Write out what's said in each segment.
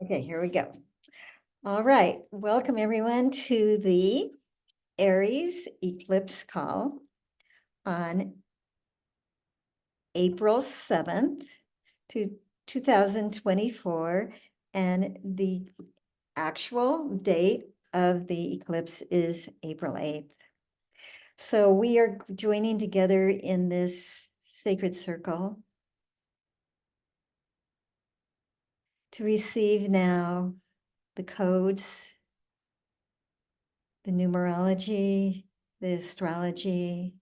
Okay, here we go. All right, welcome everyone to the Aries eclipse call on April 7th to 2024, and the actual date of the eclipse is April 8th. So we are joining together in this sacred circle to receive now the codes, the numerology, the astrology,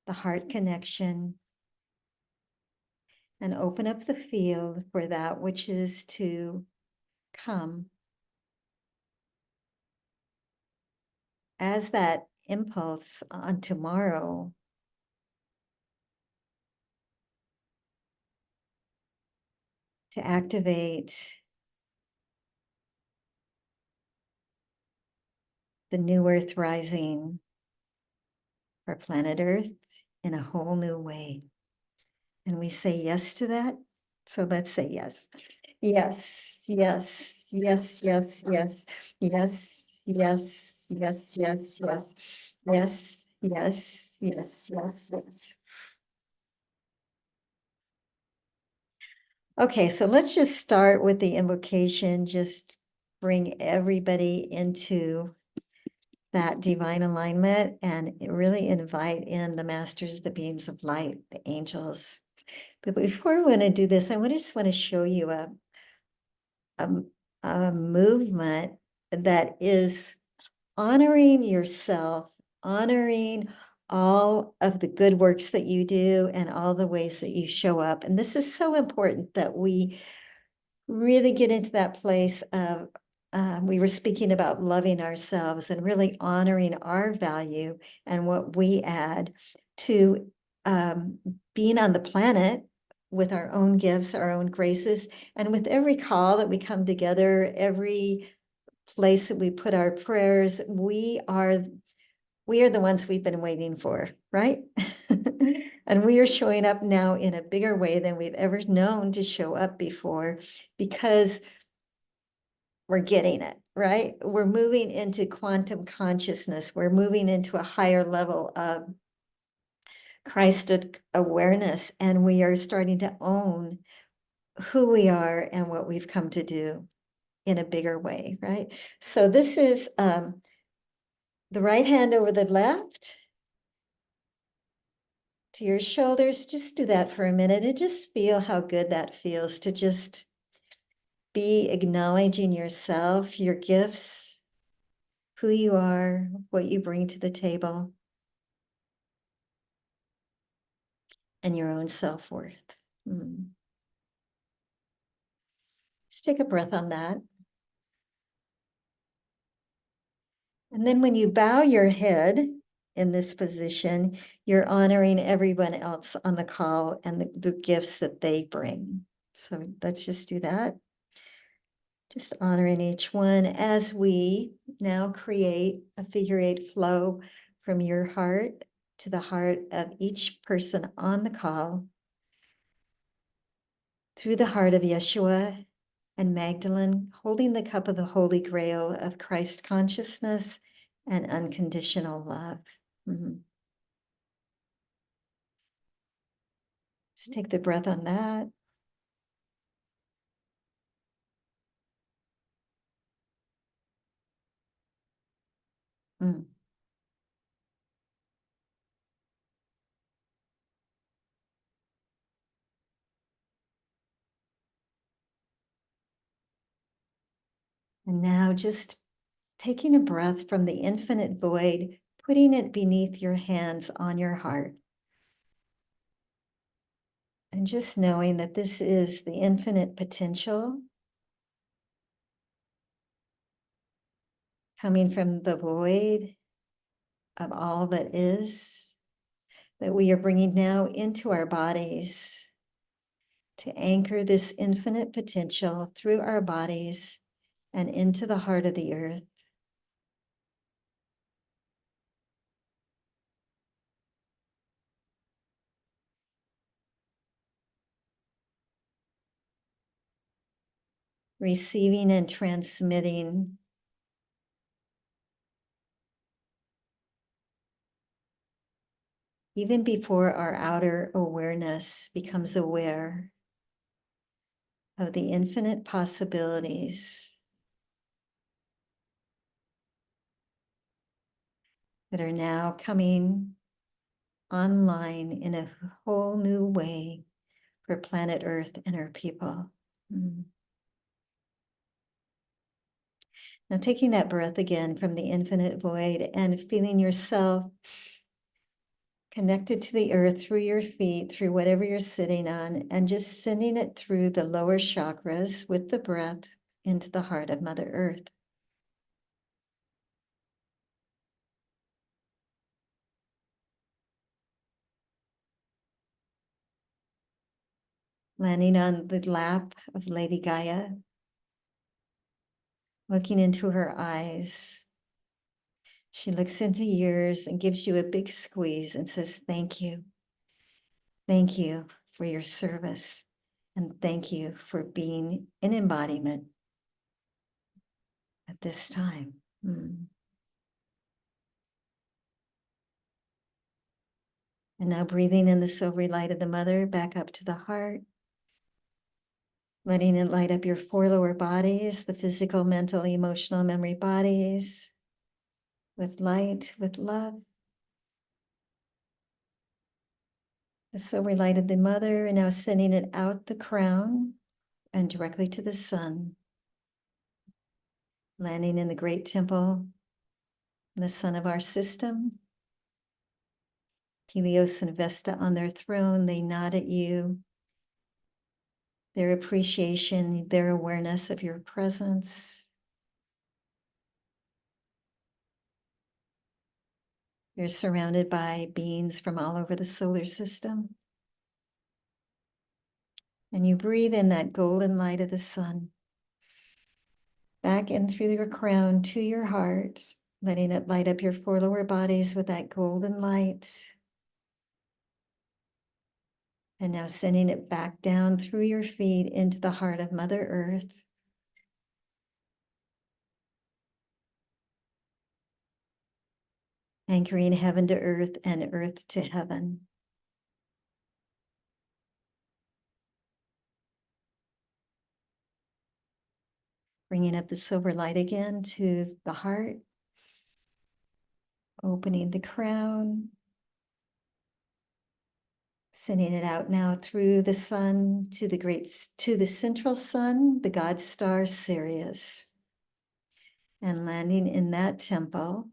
the heart connection, and open up the field for that which is to come as that impulse on tomorrow. To activate the new earth rising for planet Earth in a whole new way. And we say yes to that. So let's say yes. Yes, yes, yes, yes, yes, yes, yes, yes, yes, yes, yes, yes, yes, yes, yes. Okay, so let's just start with the invocation. Just bring everybody into that divine alignment and really invite in the masters, the beings of light, the angels. But before we want to do this, I just want to show you a, a movement that is honoring yourself, honoring all of the good works that you do and all the ways that you show up. And this is so important that we really get into that place of, we were speaking about loving ourselves and really honoring our value and what we add to being on the planet with our own gifts, our own graces. And with every call that we come together, every place that we put our prayers, we are the ones we've been waiting for, right? And we are showing up now in a bigger way than we've ever known to show up before, because we're getting it, right? We're moving into quantum consciousness. We're moving into a higher level of Christed awareness, and we are starting to own who we are and what we've come to do in a bigger way, right? So this is the right hand over the left to your shoulders. Just do that for a minute and just feel how good that feels to just be acknowledging yourself, your gifts, who you are, what you bring to the table, and your own self-worth. Just take a breath on that. And then when you bow your head in this position, you're honoring everyone else on the call and the gifts that they bring. So let's just do that. Just honoring each one as we now create a figure-8 flow from your heart to the heart of each person on the call, through the heart of Yeshua and Magdalene, holding the cup of the Holy Grail of Christ consciousness and unconditional love. Just take the breath on that. And now just taking a breath from the infinite void, putting it beneath your hands on your heart. And just knowing that this is the infinite potential coming from the void of all that is, that we are bringing now into our bodies to anchor this infinite potential through our bodies and into the heart of the earth. receiving and transmitting even before our outer awareness becomes aware of the infinite possibilities that are now coming online in a whole new way for planet Earth and our people. Now, taking that breath again from the infinite void and feeling yourself connected to the earth through your feet, through whatever you're sitting on, and just sending it through the lower chakras with the breath into the heart of Mother Earth. Landing on the lap of Lady Gaia, looking into her eyes. She looks into yours and gives you a big squeeze and says, thank you. Thank you for your service. And thank you for being an embodiment at this time. And now breathing in the silvery light of the mother back up to the heart. Letting it light up your four lower bodies, the physical, mental, emotional, memory bodies, with light, with love. The silver light of the mother, and now sending it out the crown and directly to the sun. Landing in the great temple, the sun of our system. Helios and Vesta on their throne, they nod at you. Their appreciation, their awareness of your presence. You're surrounded by beings from all over the solar system. And you breathe in that golden light of the sun. Back in through your crown to your heart, letting it light up your four lower bodies with that golden light. And now sending it back down through your feet into the heart of Mother Earth. Anchoring heaven to earth and earth to heaven. Bringing up the silver light again to the heart. Opening the crown. Sending it out now through the sun to the central sun, the god star Sirius. And landing in that temple.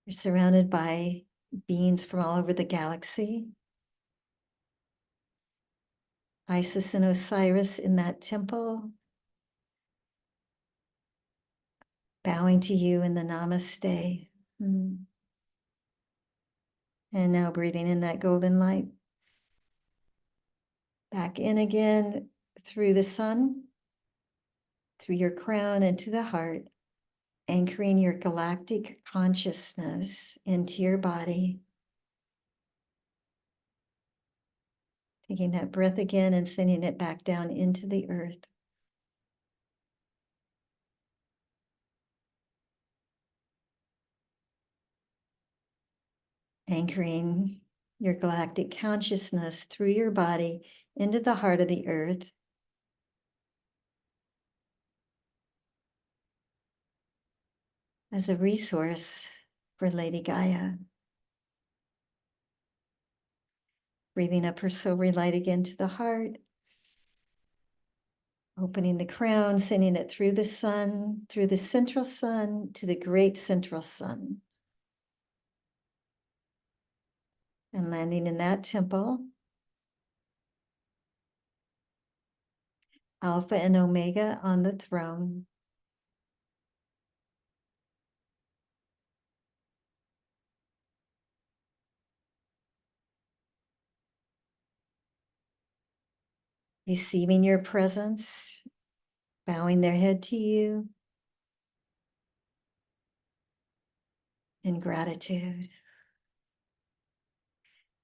You're surrounded by beings from all over the galaxy. Isis and Osiris in that temple. Bowing to you in the namaste. And now breathing in that golden light. Back in again through the sun, through your crown into the heart, anchoring your galactic consciousness into your body. Taking that breath again and sending it back down into the earth. Anchoring your galactic consciousness through your body into the heart of the earth. As a resource for Lady Gaia. Breathing up her silvery light again to the heart. Opening the crown, sending it through the sun, through the central sun to the great central sun. And landing in that temple. Alpha and Omega on the throne. Receiving your presence, bowing their head to you in gratitude.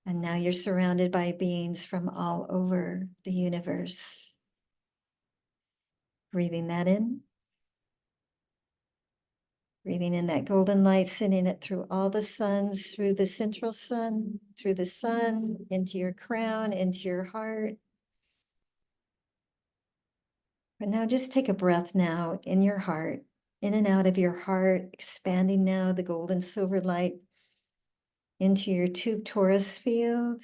And now you're surrounded by beings from all over the universe. Breathing that in. Breathing in that golden light, sending it through all the suns, through the central sun, through the sun, into your crown, into your heart. But now just take a breath now in your heart, in and out of your heart, expanding now the gold and silver light into your tube torus field,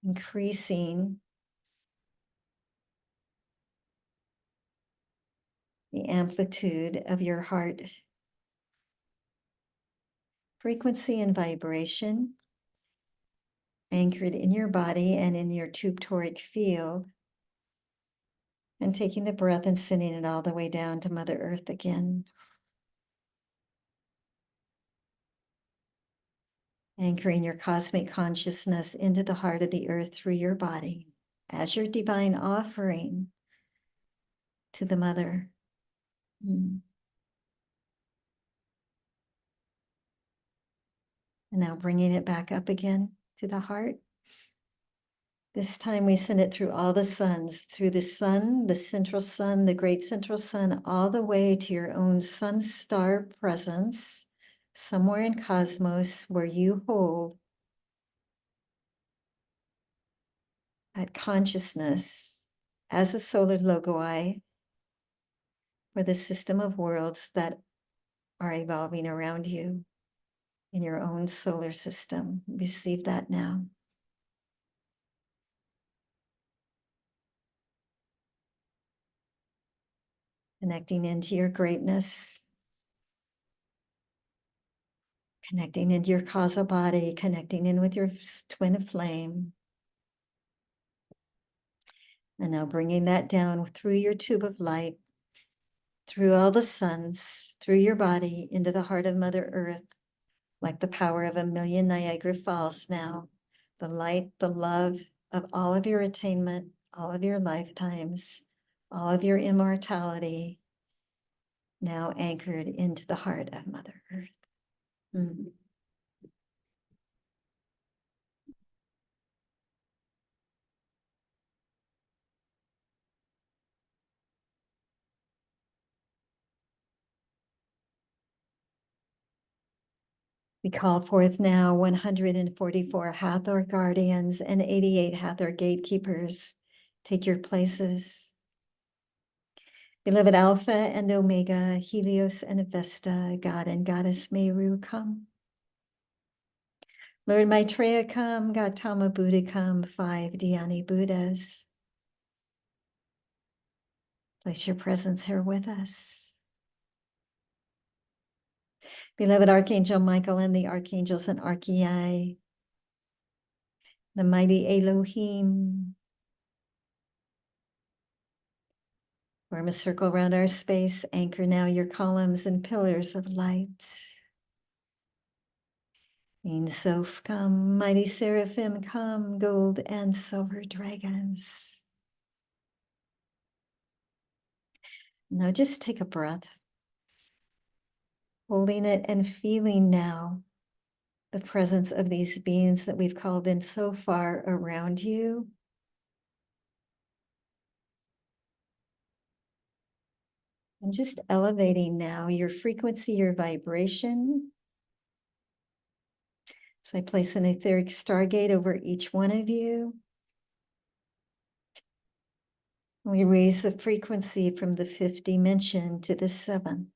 increasing the amplitude of your heart frequency and vibration, anchored in your body and in your tube toric field, and taking the breath and sending it all the way down to Mother Earth again. Anchoring your cosmic consciousness into the heart of the earth through your body as your divine offering to the Mother. And now bringing it back up again to the heart. This time we send it through all the suns, through the sun, the central sun, the great central sun, all the way to your own sun star presence, somewhere in cosmos where you hold that consciousness as a solar logoi for the system of worlds that are evolving around you in your own solar system. Receive that now. Connecting into your greatness, connecting into your causal body, connecting in with your twin flame. And now bringing that down through your tube of light, through all the suns, through your body, into the heart of Mother Earth, like the power of 1,000,000 Niagara Falls now. The light, the love of all of your attainment, all of your lifetimes, all of your immortality, now anchored into the heart of Mother Earth. We call forth now 144 Hathor guardians and 88 Hathor gatekeepers. Take your places. Beloved Alpha and Omega, Helios and Vesta, God and Goddess Meru, come. Lord Maitreya, come. Gautama Buddha, come. 5 Dhyani Buddhas. Place your presence here with us. Beloved Archangel Michael and the archangels and archei, the mighty Elohim, form a circle around our space. Anchor now your columns and pillars of light. Ein Sof, come. Mighty seraphim, come. Gold and silver dragons. Now just take a breath, holding it and feeling now the presence of these beings that we've called in so far around you. And just elevating now your frequency, your vibration. So I place an etheric stargate over each one of you. We raise the frequency from the 5th dimension to the 7th.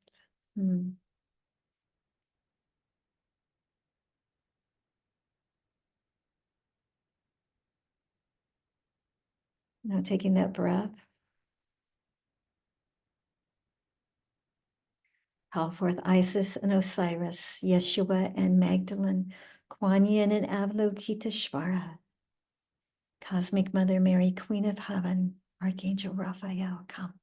Now taking that breath. Call forth Isis and Osiris, Yeshua and Magdalene, Kuan Yin and Avalokiteshvara, Cosmic Mother Mary, Queen of Heaven, Archangel Raphael, come.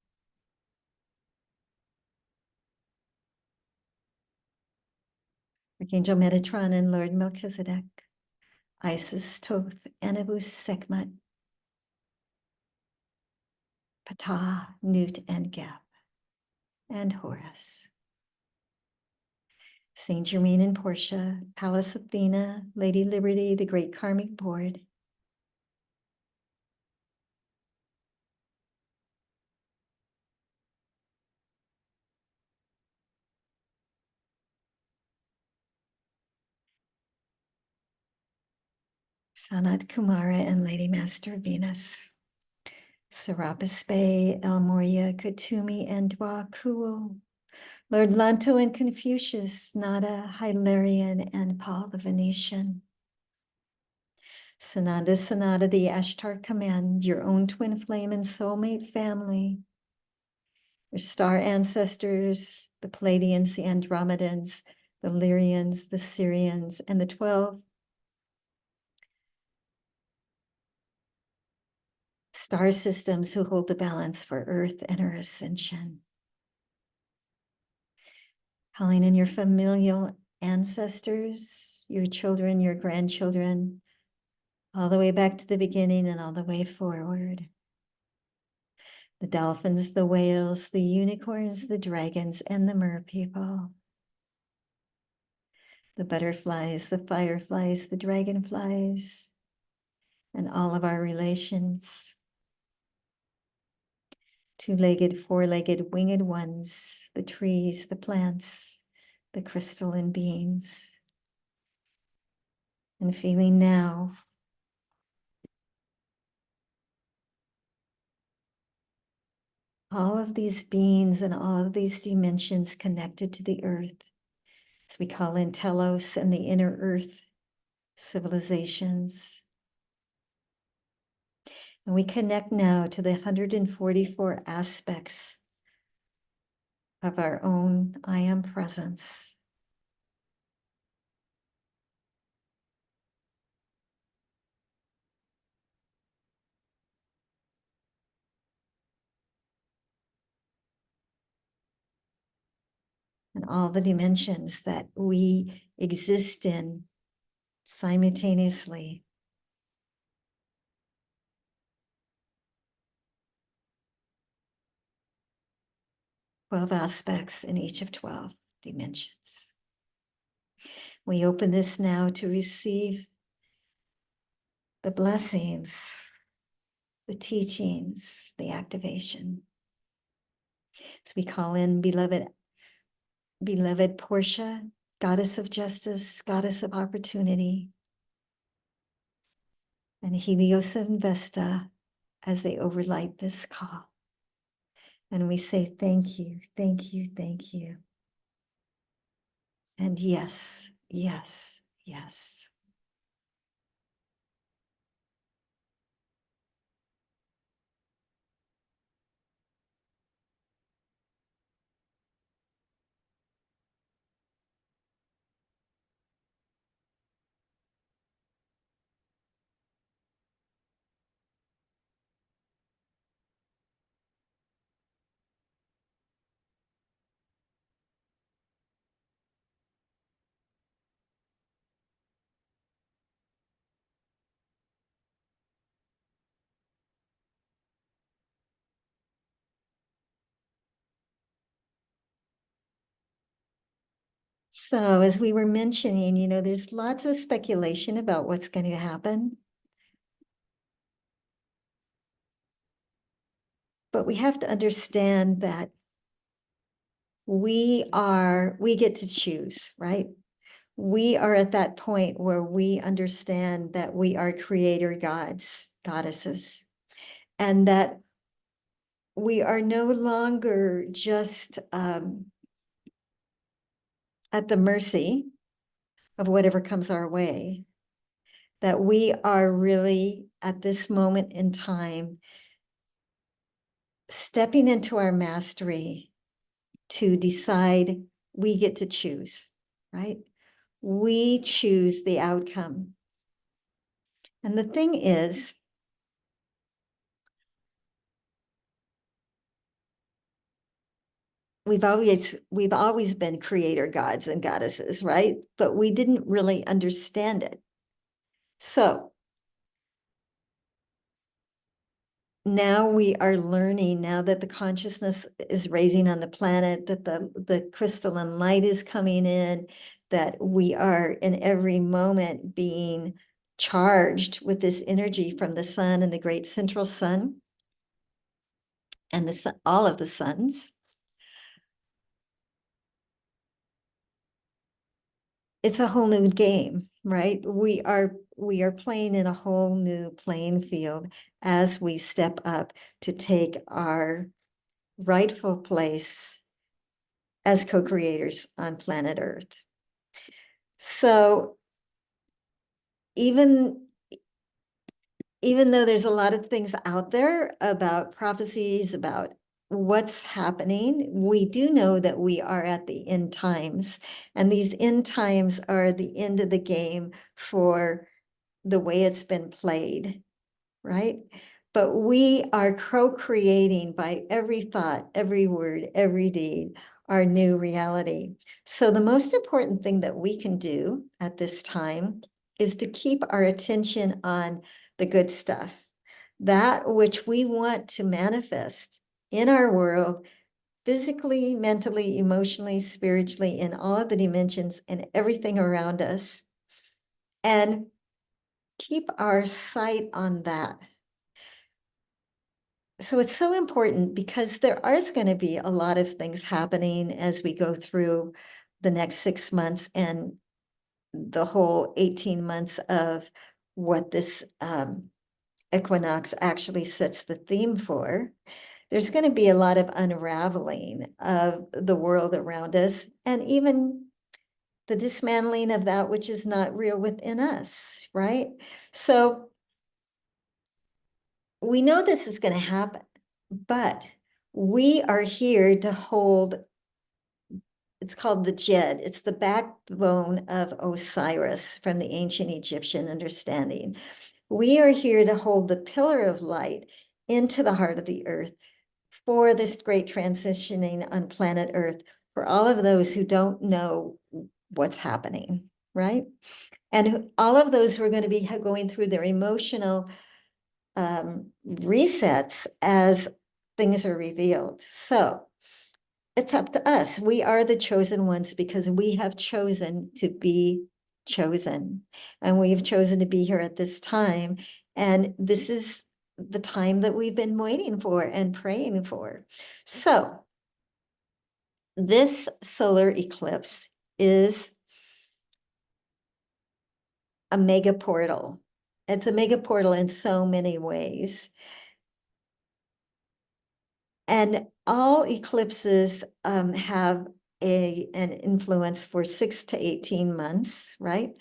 Archangel Metatron and Lord Melchizedek, Isis, Toth, Anubis, Sekhmet, Ptah, Nut, and Geb, and Horus. Saint Germain and Portia, Pallas Athena, Lady Liberty, the Great Karmic Board. Sanat Kumara and Lady Master Venus. Serapis Bey, El Moria, Katumi, and Dwa Kuo. Lord Lanto and Confucius, Nada, Hilarion, and Paul the Venetian. Sanada, the Ashtar Command, your own twin flame and soulmate family. Your star ancestors, the Pleiadians, the Andromedans, the Lyrians, the Syrians, and the 12 star systems who hold the balance for Earth and her ascension. Calling in your familial ancestors, your children, your grandchildren, all the way back to the beginning and all the way forward. The dolphins, the whales, the unicorns, the dragons, and the mer people. The butterflies, the fireflies, the dragonflies, and all of our relations. Two-legged, four-legged, winged ones, the trees, the plants, the crystalline beings. And feeling now all of these beings and all of these dimensions connected to the earth, as we call in Telos and the inner earth civilizations. And we connect now to the 144 aspects of our own I am presence. And all the dimensions that we exist in simultaneously. Twelve aspects in each of 12 dimensions. We open this now to receive the blessings, the teachings, the activation. So we call in beloved Portia, goddess of justice, goddess of opportunity, and Helios and Vesta as they overlight this call. And we say, thank you, thank you, thank you. And yes, yes, yes. So as we were mentioning, there's lots of speculation about what's going to happen. But we have to understand that we get to choose, right? We are at that point where we understand that we are creator gods, goddesses, and that we are no longer just at the mercy of whatever comes our way, that we are really at this moment in time stepping into our mastery to decide. We get to choose, right? We choose the outcome. And the thing is, we've always been creator gods and goddesses, right? But we didn't really understand it. So now we are learning, now that the consciousness is raising on the planet, that the crystalline light is coming in, that we are in every moment being charged with this energy from the sun and the great central sun and the sun, all of the suns. It's a whole new game, right? We are playing in a whole new playing field as we step up to take our rightful place as co-creators on planet Earth. So even though there's a lot of things out there about prophecies, about what's happening, we do know that we are at the end times, and these end times are the end of the game for the way it's been played, right? But we are co-creating by every thought, every word, every deed, our new reality. So the most important thing that we can do at this time is to keep our attention on the good stuff, that which we want to manifest in our world, physically, mentally, emotionally, spiritually, in all of the dimensions and everything around us. And keep our sight on that. So it's so important because there is going to be a lot of things happening as we go through the next 6 months and the whole 18 months of what this equinox actually sets the theme for. There's going to be a lot of unraveling of the world around us, and even the dismantling of that which is not real within us, right? So we know this is going to happen, but we are here to hold, it's called the Jed. It's the backbone of Osiris from the ancient Egyptian understanding. We are here to hold the pillar of light into the heart of the earth for this great transitioning on planet Earth, for all of those who don't know what's happening, right? And all of those who are going to be going through their emotional resets as things are revealed. So it's up to us. We are the chosen ones because we have chosen to be chosen, and we've chosen to be here at this time. And this is the time that we've been waiting for and praying for. So this solar eclipse is a mega portal. It's a mega portal in so many ways. And all eclipses have an influence for 6 to 18 months, right?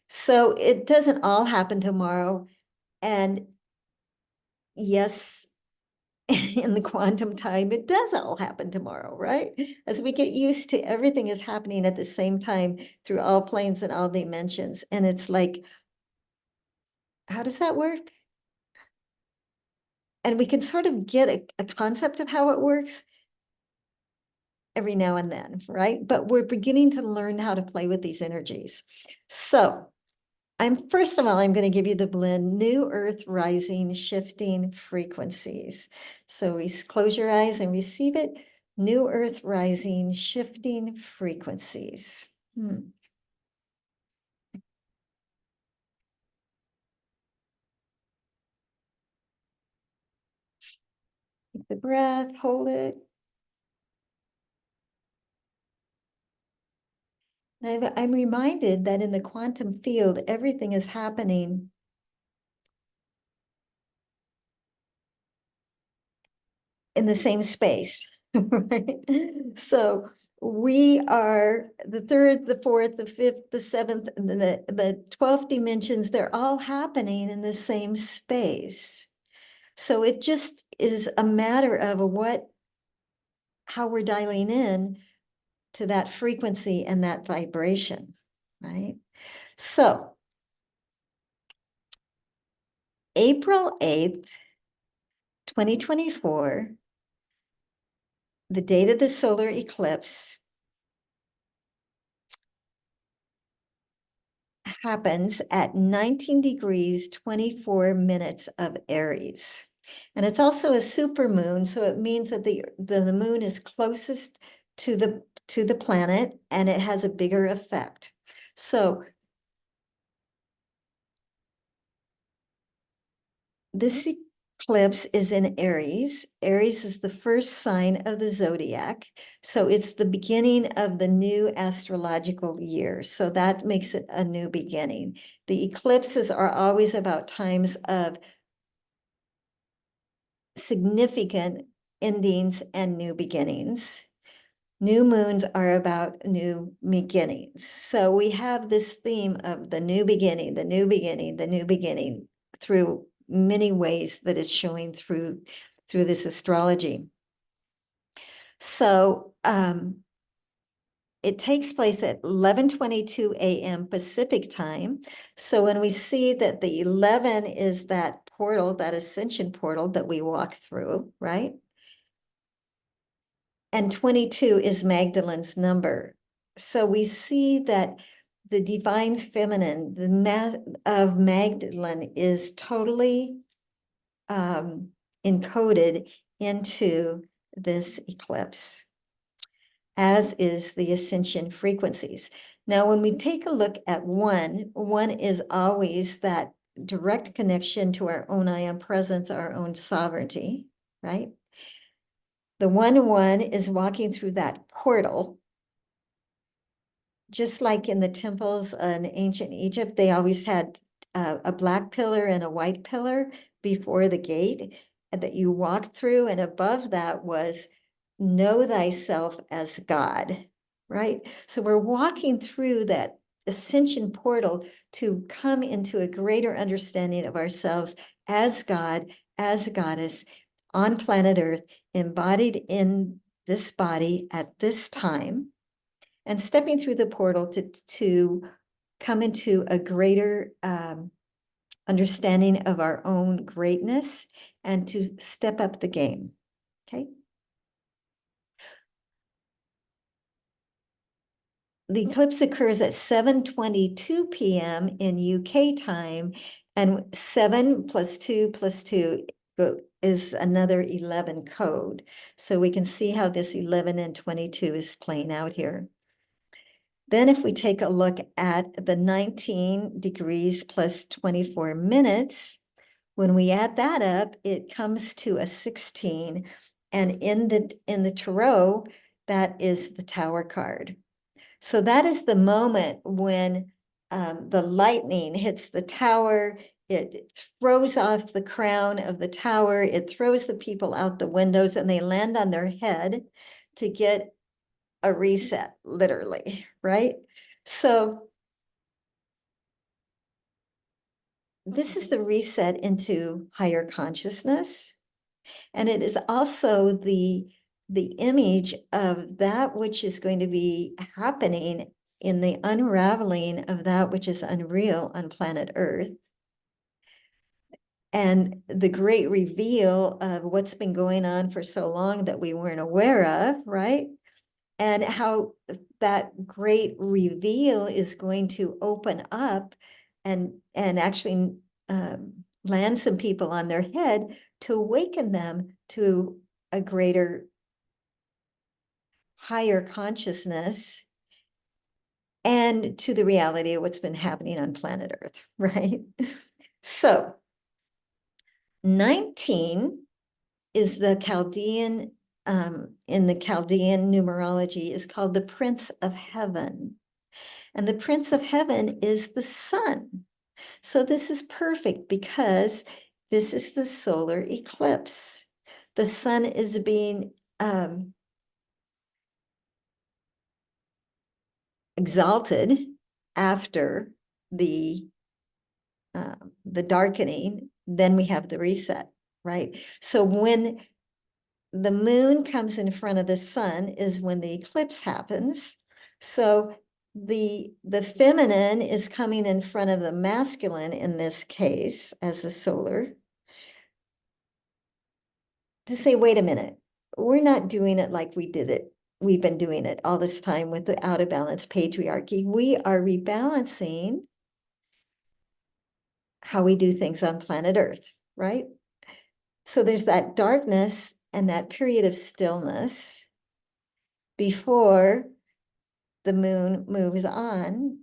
So it doesn't all happen tomorrow. And yes, in the quantum time, it does all happen tomorrow, right? As we get used to everything is happening at the same time through all planes and all dimensions. And it's like, how does that work? And we can sort of get a concept of how it works every now and then, right? But we're beginning to learn how to play with these energies. So first of all, I'm going to give you the blend New Earth Rising Shifting Frequencies. So we close your eyes and receive it. New Earth Rising Shifting Frequencies. Take the breath, hold it. I'm reminded that in the quantum field, everything is happening in the same space, right? So we are the third, the fourth, the fifth, the seventh, and the 12th dimensions, they're all happening in the same space. So it just is a matter of how we're dialing in to that frequency and that vibration, right? So April 8th, 2024, the date of the solar eclipse, happens at 19 degrees, 24 minutes of Aries. And it's also a super moon, so it means that the moon is closest to the planet and it has a bigger effect. So this eclipse is in Aries. Aries is the first sign of the zodiac. So it's the beginning of the new astrological year. So that makes it a new beginning. The eclipses are always about times of significant endings and new beginnings. New moons are about new beginnings. So we have this theme of the new beginning, the new beginning, the new beginning through many ways that is showing through this astrology. So it takes place at 11:22 a.m. Pacific time. So when we see that the 11 is that portal, that ascension portal that we walk through, right? And 22 is Magdalene's number. So we see that the divine feminine, the math of Magdalene is totally encoded into this eclipse, as is the ascension frequencies. Now, when we take a look at one is always that direct connection to our own I am presence, our own sovereignty, right? The 1 is walking through that portal. Just like in the temples in ancient Egypt, they always had a black pillar and a white pillar before the gate that you walked through, and above that was know thyself as God, right? So we're walking through that ascension portal to come into a greater understanding of ourselves as God, as goddess on planet Earth, embodied in this body at this time, and stepping through the portal to come into a greater understanding of our own greatness and to step up the game, okay? The eclipse occurs at 7:22 p.m. in UK time, and 7 + 2 + 2 is another 11 code. So we can see how this 11 and 22 is playing out here. Then if we take a look at the 19 degrees plus 24 minutes, when we add that up, it comes to a 16. And in the tarot, that is the Tower card. So that is the moment when the lightning hits the tower. It throws off the crown of the tower. It throws the people out the windows and they land on their head to get a reset, literally, right? So this is the reset into higher consciousness. And it is also the image of that which is going to be happening in the unraveling of that which is unreal on planet Earth. And the great reveal of what's been going on for so long that we weren't aware of, right? And how that great reveal is going to open up and actually land some people on their head to awaken them to a greater, higher consciousness and to the reality of what's been happening on planet Earth, right? So 19 is the Chaldean, in the Chaldean numerology, is called the Prince of Heaven. And the Prince of Heaven is the sun. So this is perfect because this is the solar eclipse. The sun is being exalted after the darkening. Then we have the reset, right? So when the moon comes in front of the sun is when the eclipse happens. So the feminine is coming in front of the masculine in this case as the solar, to say, wait a minute, we're not doing it like we did it. We've been doing it all this time with the out of balance patriarchy. We are rebalancing how we do things on planet Earth, right? So there's that darkness and that period of stillness before the moon moves on.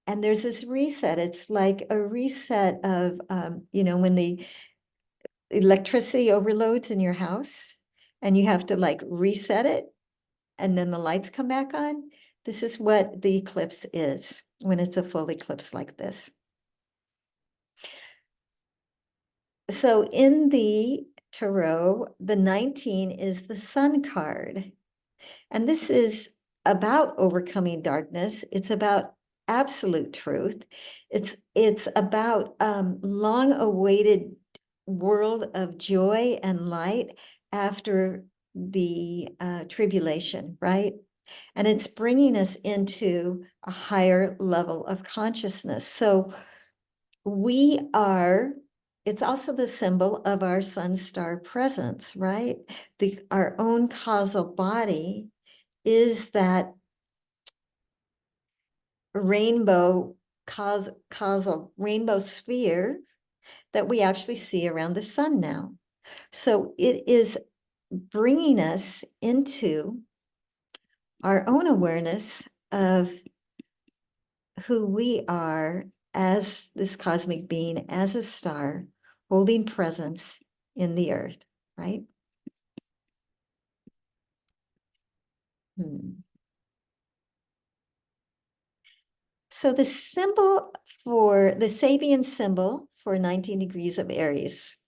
And there's this reset. It's like a reset of, when the electricity overloads in your house and you have to like reset it and then the lights come back on. This is what the eclipse is when it's a full eclipse like this. So in the tarot, the 19 is the Sun card. And this is about overcoming darkness. It's about absolute truth. It's about long-awaited world of joy and light after the tribulation, right? And it's bringing us into a higher level of consciousness. So it's also the symbol of our sun star presence, right? Our own causal body is that rainbow causal rainbow sphere that we actually see around the sun now. So it is bringing us into our own awareness of who we are as this cosmic being, as a star, holding presence in the earth, right? So the symbol for the Sabian symbol for 19 degrees of Aries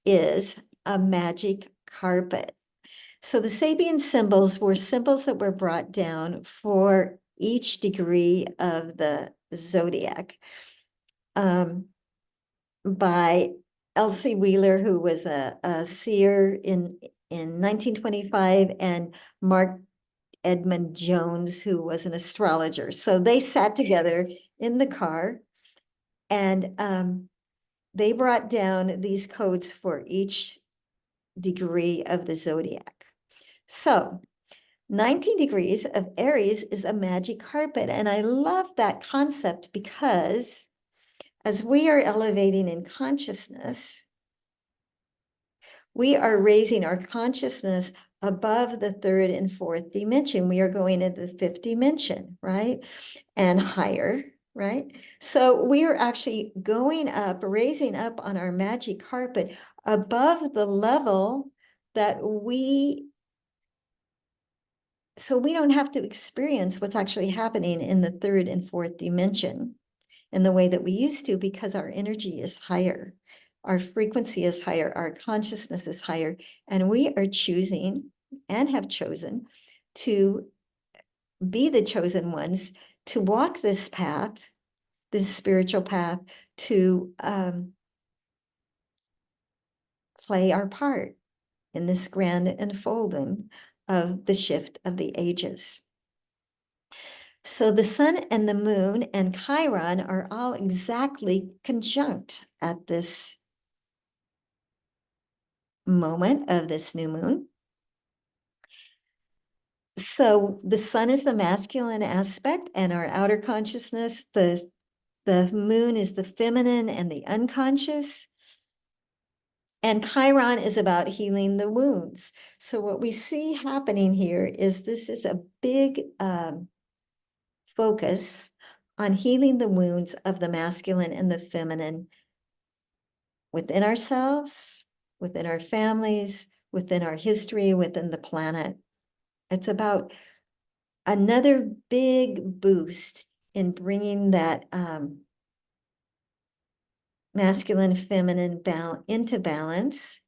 is a magic carpet. So the Sabian symbols were symbols that were brought down for each degree of the zodiac by Elsie Wheeler, who was a seer in 1925, and Mark Edmund Jones, who was an astrologer. So they sat together in the car and they brought down these codes for each degree of the zodiac. So 19 degrees of Aries is a magic carpet. And I love that concept because as we are elevating in consciousness, we are raising our consciousness above the third and fourth dimension. We are going into the fifth dimension, right? And higher, right? So we are actually going up, raising up on our magic carpet above the level that so we don't have to experience what's actually happening in the third and fourth dimension in the way that we used to, because our energy is higher, our frequency is higher, our consciousness is higher, and we are choosing and have chosen to be the chosen ones to walk this path, this spiritual path, to play our part in this grand unfolding of the shift of the ages. So the sun and the moon and Chiron are all exactly conjunct at this moment of this new moon. So the sun is the masculine aspect and our outer consciousness. The moon is the feminine and the unconscious. And Chiron is about healing the wounds. So what we see happening here is this is a big focus on healing the wounds of the masculine and the feminine within ourselves, within our families, within our history, within the planet. It's about another big boost in bringing that masculine, feminine into balance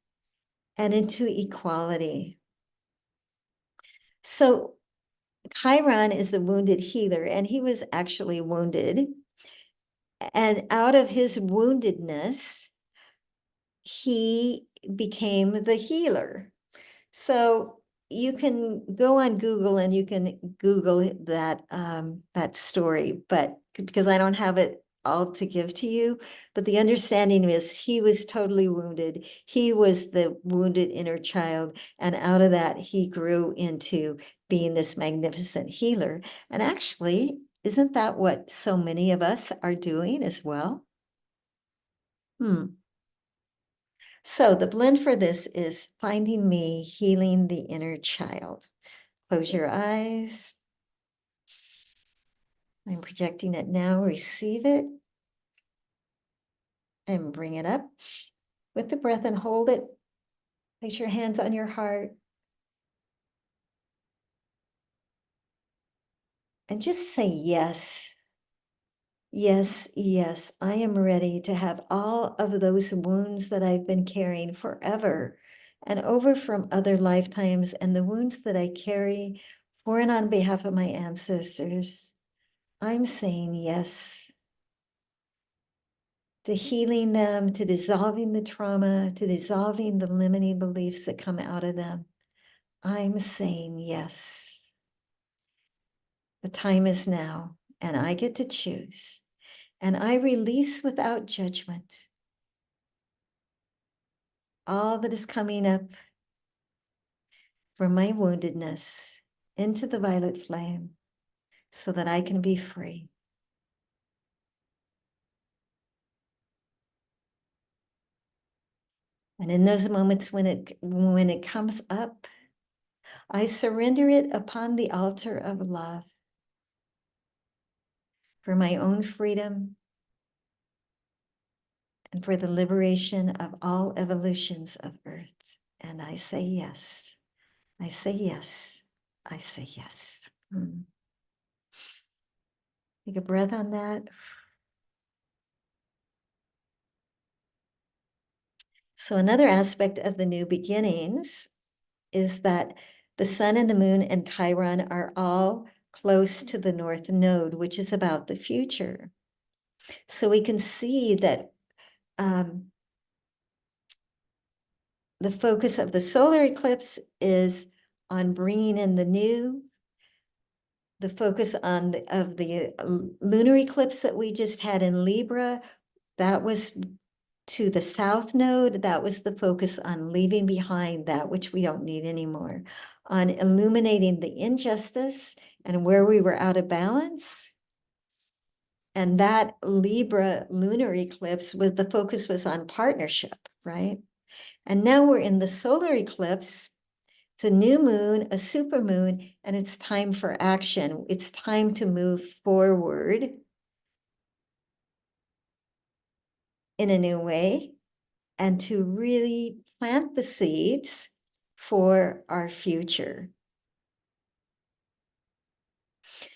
and into equality. So Chiron is the wounded healer, and he was actually wounded. And out of his woundedness, he became the healer. So you can go on Google and you can Google that story, but because I don't have it all to give to you, but the understanding is he was totally wounded. He was the wounded inner child, and out of that he grew into being this magnificent healer. And actually, isn't that what so many of us are doing as well? So the blend for this is Finding Me, Healing the Inner Child. Close your eyes. I'm projecting it now. Receive it. And bring it up with the breath and hold it. Place your hands on your heart. And just say yes. Yes, yes, I am ready to have all of those wounds that I've been carrying forever and over from other lifetimes, and the wounds that I carry for and on behalf of my ancestors. I'm saying yes to healing them, to dissolving the trauma, to dissolving the limiting beliefs that come out of them. I'm saying yes. The time is now, and I get to choose. And I release without judgment all that is coming up from my woundedness into the violet flame so that I can be free. And in those moments when it comes up, I surrender it upon the altar of love for my own freedom and for the liberation of all evolutions of Earth. And I say yes. I say yes. I say yes. Take a breath on that. So another aspect of the new beginnings is that the sun and the moon and Chiron are all close to the North Node, which is about the future. So we can see that the focus of the solar eclipse is on bringing in the new. The focus of the lunar eclipse that we just had in Libra, that was to the South Node. That was the focus on leaving behind that which we don't need anymore, on illuminating the injustice and where we were out of balance. And that Libra lunar eclipse, with the focus was on partnership, right? And now we're in the solar eclipse. It's a new moon, a super moon, and it's time for action. It's time to move forward in a new way and to really plant the seeds for our future.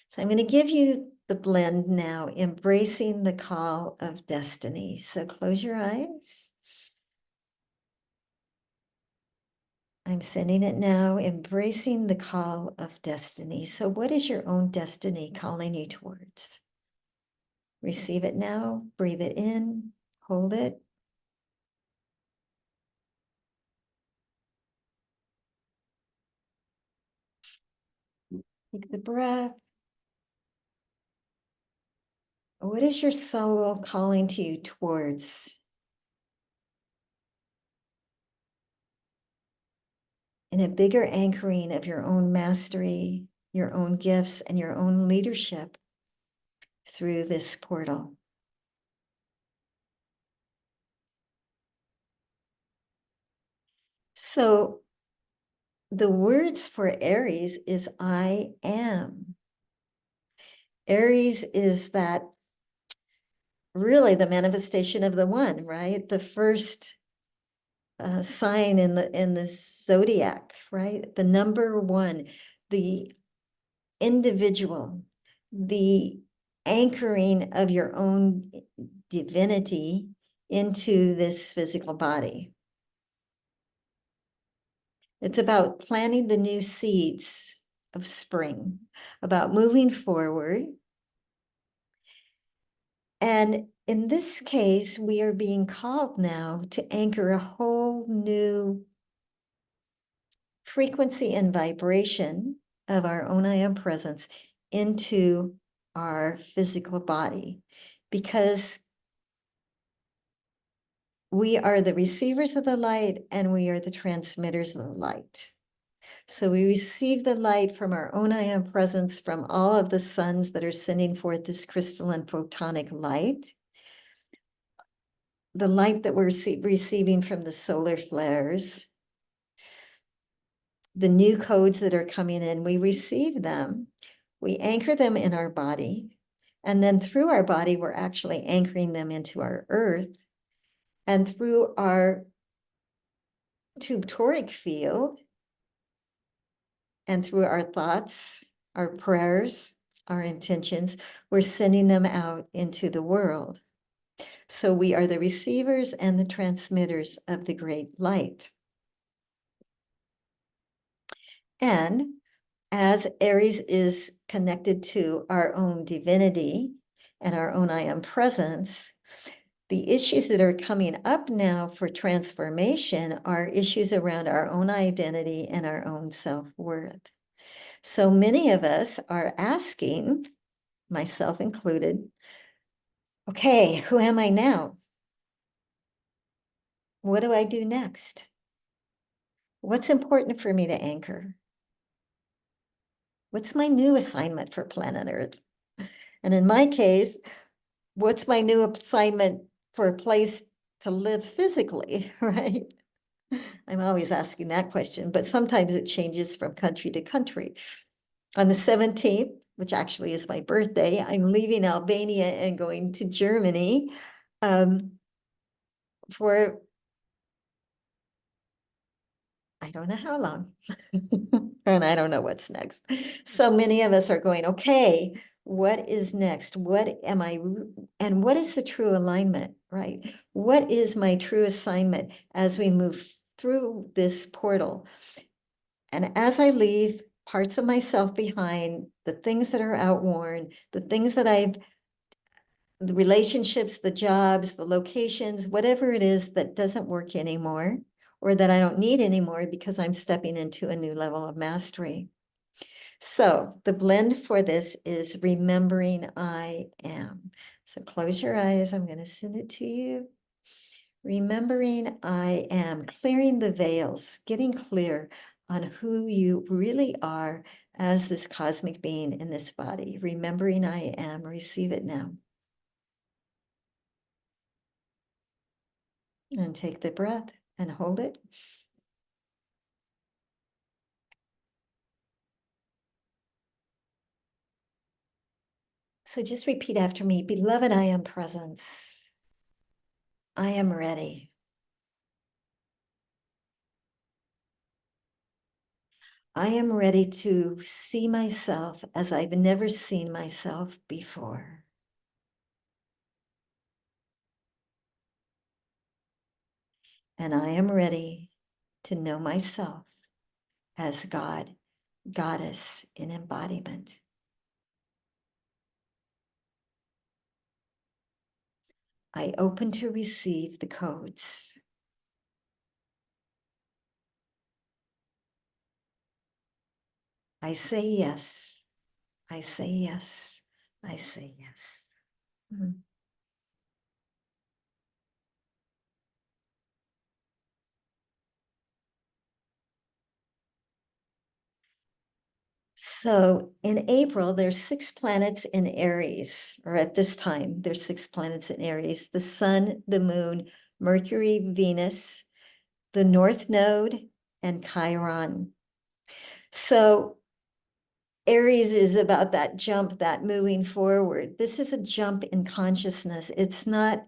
So I'm going to give you the blend now, Embracing the Call of Destiny. So close your eyes. I'm sending it now, Embracing the Call of Destiny. So what is your own destiny calling you towards? Receive it now, breathe it in, hold it. Take the breath. What is your soul calling to you towards? In a bigger anchoring of your own mastery, your own gifts, and your own leadership through this portal. So the words for Aries is I am. Aries is that really the manifestation of the one, right? The first sign in the zodiac, right? The number one, the individual, the anchoring of your own divinity into this physical body. It's about planting the new seeds of spring, about moving forward. And in this case, we are being called now to anchor a whole new frequency and vibration of our own I am presence into our physical body, because we are the receivers of the light and we are the transmitters of the light. So we receive the light from our own I am presence, from all of the suns that are sending forth this crystalline photonic light. the light that we're receiving from the solar flares, the new codes that are coming in, we receive them, we anchor them in our body, and then through our body, we're actually anchoring them into our earth. And through our toric field, and through our thoughts, our prayers, our intentions, we're sending them out into the world. So we are the receivers and the transmitters of the great light. And as Aries is connected to our own divinity and our own I am presence, the issues that are coming up now for transformation are issues around our own identity and our own self-worth. So many of us are asking, myself included, okay, who am I now? What do I do next? What's important for me to anchor? What's my new assignment for planet Earth? And in my case, what's my new assignment for a place to live physically, right? I'm always asking that question, but sometimes it changes from country to country. On the 17th, which actually is my birthday, I'm leaving Albania and going to Germany for I don't know how long. And I don't know what's next. So many of us are going, okay, what is next? What am I, and what is the true alignment, right? What is my true assignment as we move through this portal? And as I leave parts of myself behind, the things that are outworn, the things that the relationships, the jobs, the locations, whatever it is that doesn't work anymore, or that I don't need anymore because I'm stepping into a new level of mastery. So the blend for this is remembering I am. So close your eyes. I'm going to send it to you. Remembering I am, clearing the veils, getting clear on who you really are as this cosmic being in this body. Remembering I am, receive it now. And take the breath and hold it. So just repeat after me. Beloved, I am presence. I am ready. I am ready to see myself as I've never seen myself before. And I am ready to know myself as God, Goddess in embodiment. I open to receive the codes. I say yes. I say yes. I say yes. Mm-hmm. So in April, there's 6 planets in Aries, or at this time, there's 6 planets in Aries: the Sun, the Moon, Mercury, Venus, the North Node, and Chiron. So Aries is about that jump, that moving forward. This is a jump in consciousness. It's not,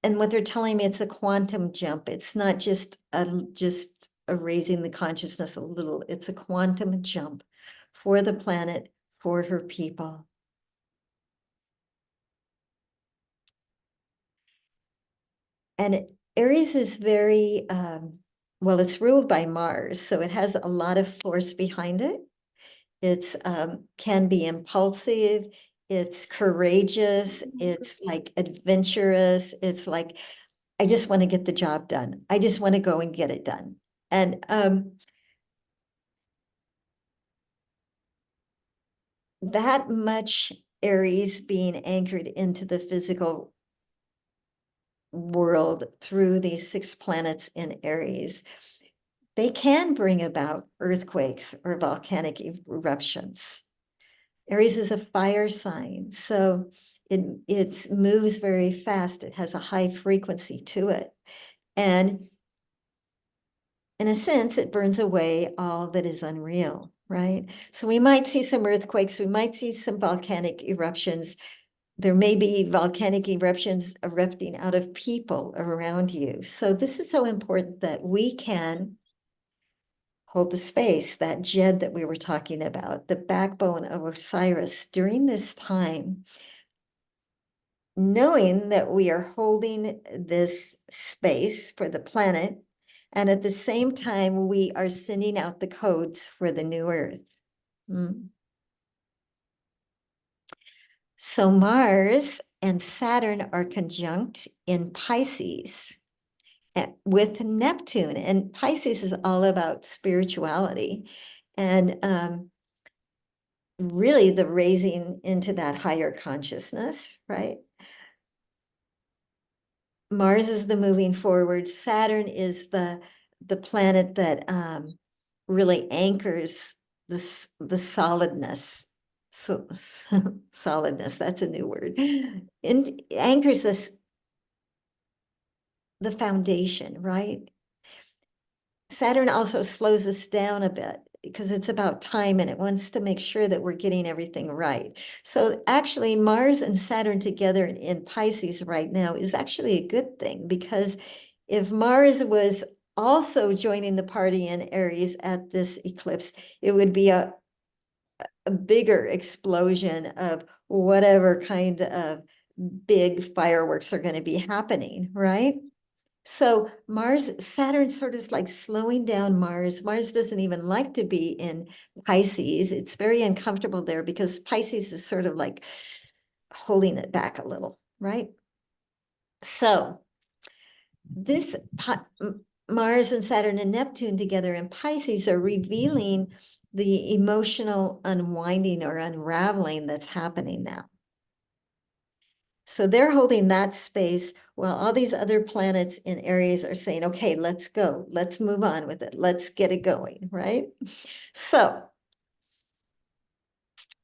and what they're telling me, it's a quantum jump. It's not just a raising the consciousness a little. It's a quantum jump for the planet, for her people. And Aries is very, well, it's ruled by Mars, so it has a lot of force behind it. It's can be impulsive, it's courageous, it's like adventurous, it's like, I just want to get the job done. I just want to go and get it done. And that much Aries being anchored into the physical world through these 6 planets in Aries, they can bring about earthquakes or volcanic eruptions. Aries is a fire sign. So It moves very fast. It has a high frequency to it. And in a sense, it burns away all that is unreal, right? So we might see some earthquakes, we might see some volcanic eruptions. There may be volcanic eruptions erupting out of people around you. So this is so important that we can hold the space, that Jed that we were talking about, the backbone of Osiris during this time, knowing that we are holding this space for the planet, and at the same time, we are sending out the codes for the new Earth. So Mars and Saturn are conjunct in Pisces with Neptune, and Pisces is all about spirituality and really the raising into that higher consciousness, right? Mars is the moving forward. Saturn is the planet that really anchors the solidness. So solidness, that's a new word. And anchors us the foundation, right? Saturn also slows us down a bit because it's about time and it wants to make sure that we're getting everything right. So actually Mars and Saturn together in Pisces right now is actually a good thing, because if Mars was also joining the party in Aries at this eclipse, it would be a bigger explosion of whatever kind of big fireworks are going to be happening, right? So Saturn sort of like slowing down Mars. Mars doesn't even like to be in Pisces. It's very uncomfortable there because Pisces is sort of like holding it back a little, right? So this Mars and Saturn and Neptune together in Pisces are revealing the emotional unwinding or unraveling that's happening now. So they're holding that space while all these other planets in Aries are saying, okay, let's go, let's move on with it, let's get it going, right? So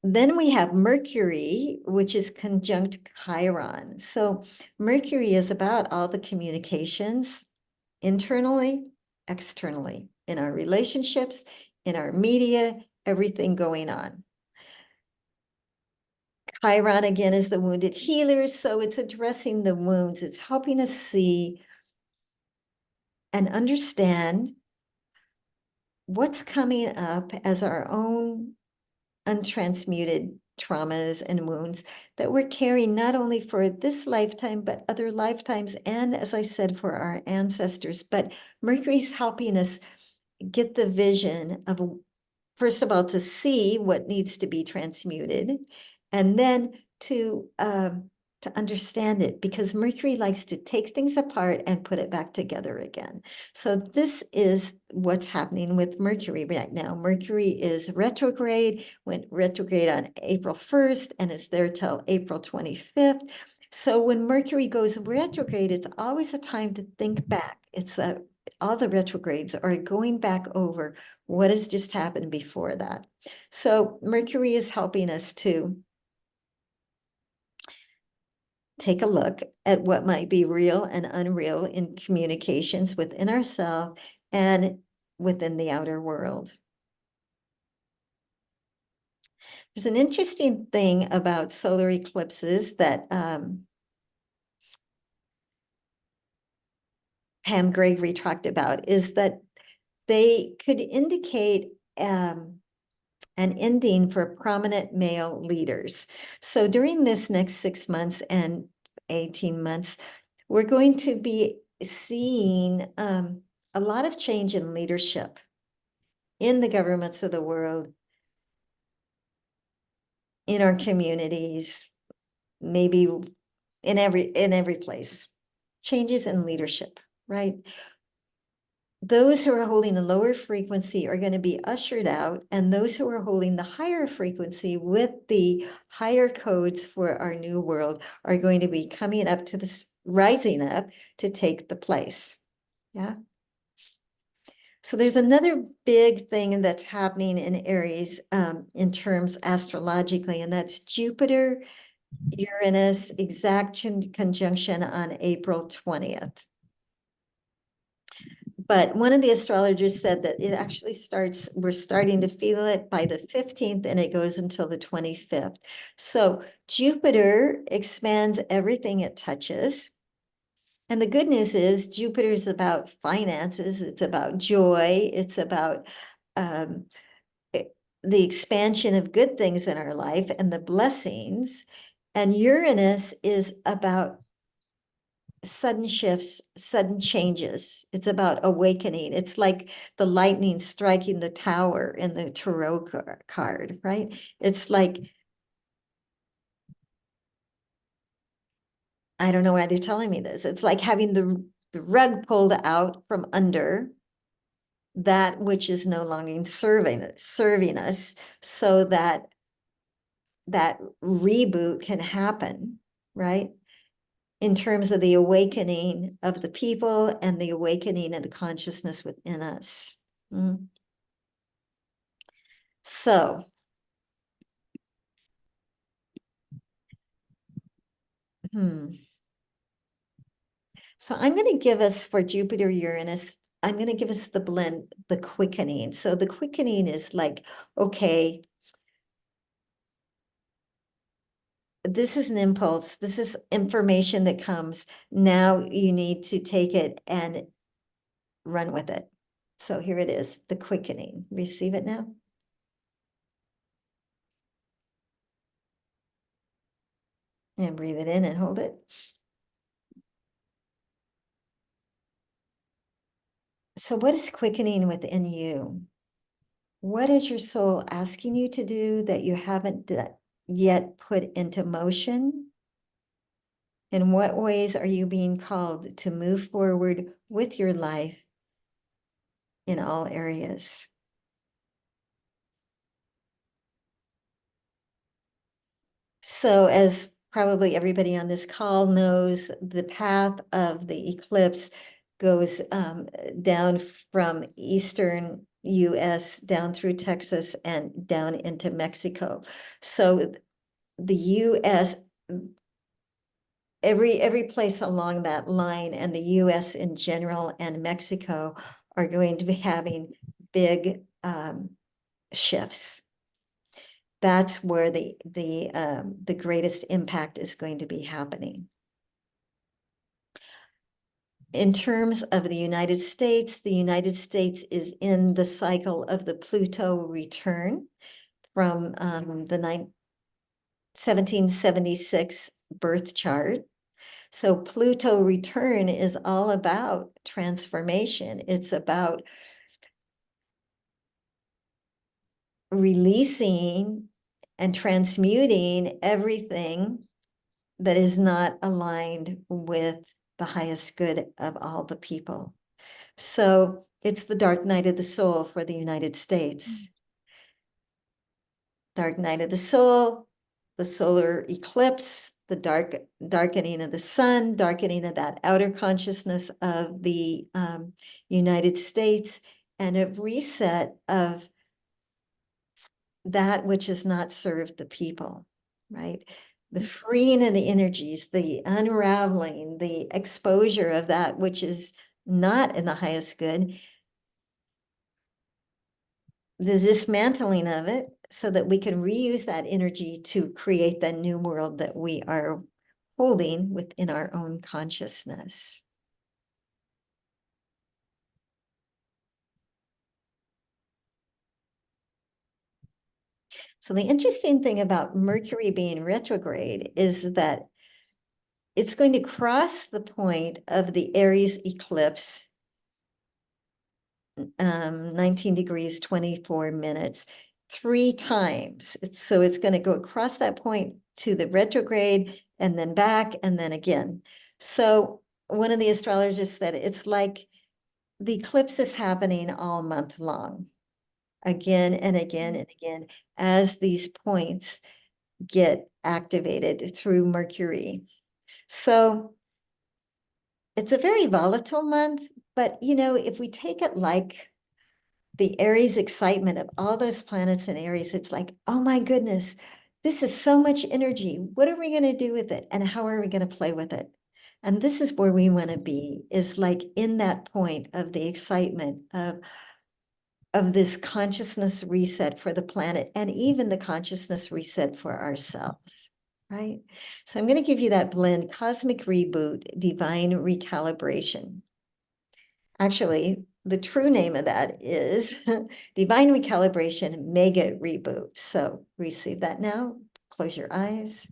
then we have Mercury, which is conjunct Chiron. So Mercury is about all the communications internally, externally, in our relationships, in our media, everything going on. Chiron again is the wounded healer, so it's addressing the wounds. It's helping us see and understand what's coming up as our own untransmuted traumas and wounds that we're carrying not only for this lifetime, but other lifetimes, and as I said, for our ancestors. But Mercury's helping us get the vision of, first of all, to see what needs to be transmuted, and then to understand it, because Mercury likes to take things apart and put it back together again. So this is what's happening with Mercury right now. Mercury is retrograde, went retrograde on April 1st, and it's there till April 25th. So when Mercury goes retrograde, it's always a time to think back. All the retrogrades are going back over what has just happened before that. So Mercury is helping us to take a look at what might be real and unreal in communications within ourselves and within the outer world. There's an interesting thing about solar eclipses that Pam Gregory talked about, is that they could indicate an ending for prominent male leaders. So during this next 6 months and 18 months, we're going to be seeing a lot of change in leadership in the governments of the world, in our communities, maybe in every place. Changes in leadership, right? Those who are holding a lower frequency are going to be ushered out, and those who are holding the higher frequency with the higher codes for our new world are going to be coming up to this, rising up to take the place. Yeah. So there's another big thing that's happening in Aries in terms astrologically, and that's Jupiter Uranus exact conjunction on April 20th. But one of the astrologers said that it actually starts, we're starting to feel it by the 15th and it goes until the 25th. So Jupiter expands everything it touches. And the good news is Jupiter is about finances, it's about joy, it's about the expansion of good things in our life and the blessings. And Uranus is about sudden shifts, sudden changes. It's about awakening. It's like the lightning striking the tower in the tarot card, right? It's like, I don't know why they're telling me this. It's like having the rug pulled out from under that which is no longer serving us, so that that reboot can happen, right? In terms of the awakening of the people and the awakening of the consciousness within us. So, so I'm going to give us for Jupiter, Uranus, I'm going to give us the blend, the quickening. So the quickening is like, okay, this is an impulse. This is information that comes. Now you need to take it and run with it. So here it is, the quickening. Receive it now. And breathe it in and hold it. So what is quickening within you? What is your soul asking you to do that you haven't yet put into motion? In what ways are you being called to move forward with your life in all areas? So as probably everybody on this call knows, the path of the eclipse goes down from eastern US down through Texas and down into Mexico. So the US, every place along that line, and the US in general and Mexico are going to be having big shifts. That's where the greatest impact is going to be happening. In terms of the United States is in the cycle of the Pluto return from the 1776 birth chart. So Pluto return is all about transformation. It's about releasing and transmuting everything that is not aligned with the highest good of all the people. So it's the dark night of the soul for the United States. Dark night of the soul, the solar eclipse, the darkening of the sun, darkening of that outer consciousness of the United States, and a reset of that which has not served the people, right? The freeing of the energies, the unraveling, the exposure of that which is not in the highest good, the dismantling of it, so that we can reuse that energy to create the new world that we are holding within our own consciousness. So the interesting thing about Mercury being retrograde is that it's going to cross the point of the Aries eclipse, 19 degrees, 24 minutes, 3 times. So it's going to go across that point to the retrograde and then back and then again. So one of the astrologers said it's like the eclipse is happening all month long, again and again and again, as these points get activated through Mercury. So it's a very volatile month, but you know, if we take it like the Aries excitement of all those planets in Aries, it's like, oh my goodness, this is so much energy. What are we going to do with it? And how are we going to play with it? And this is where we want to be, is like in that point of the excitement of this consciousness reset for the planet, and even the consciousness reset for ourselves, right? So I'm going to give you that blend: cosmic reboot, divine recalibration. Actually, the true name of that is divine recalibration mega reboot. So receive that now. Close your eyes.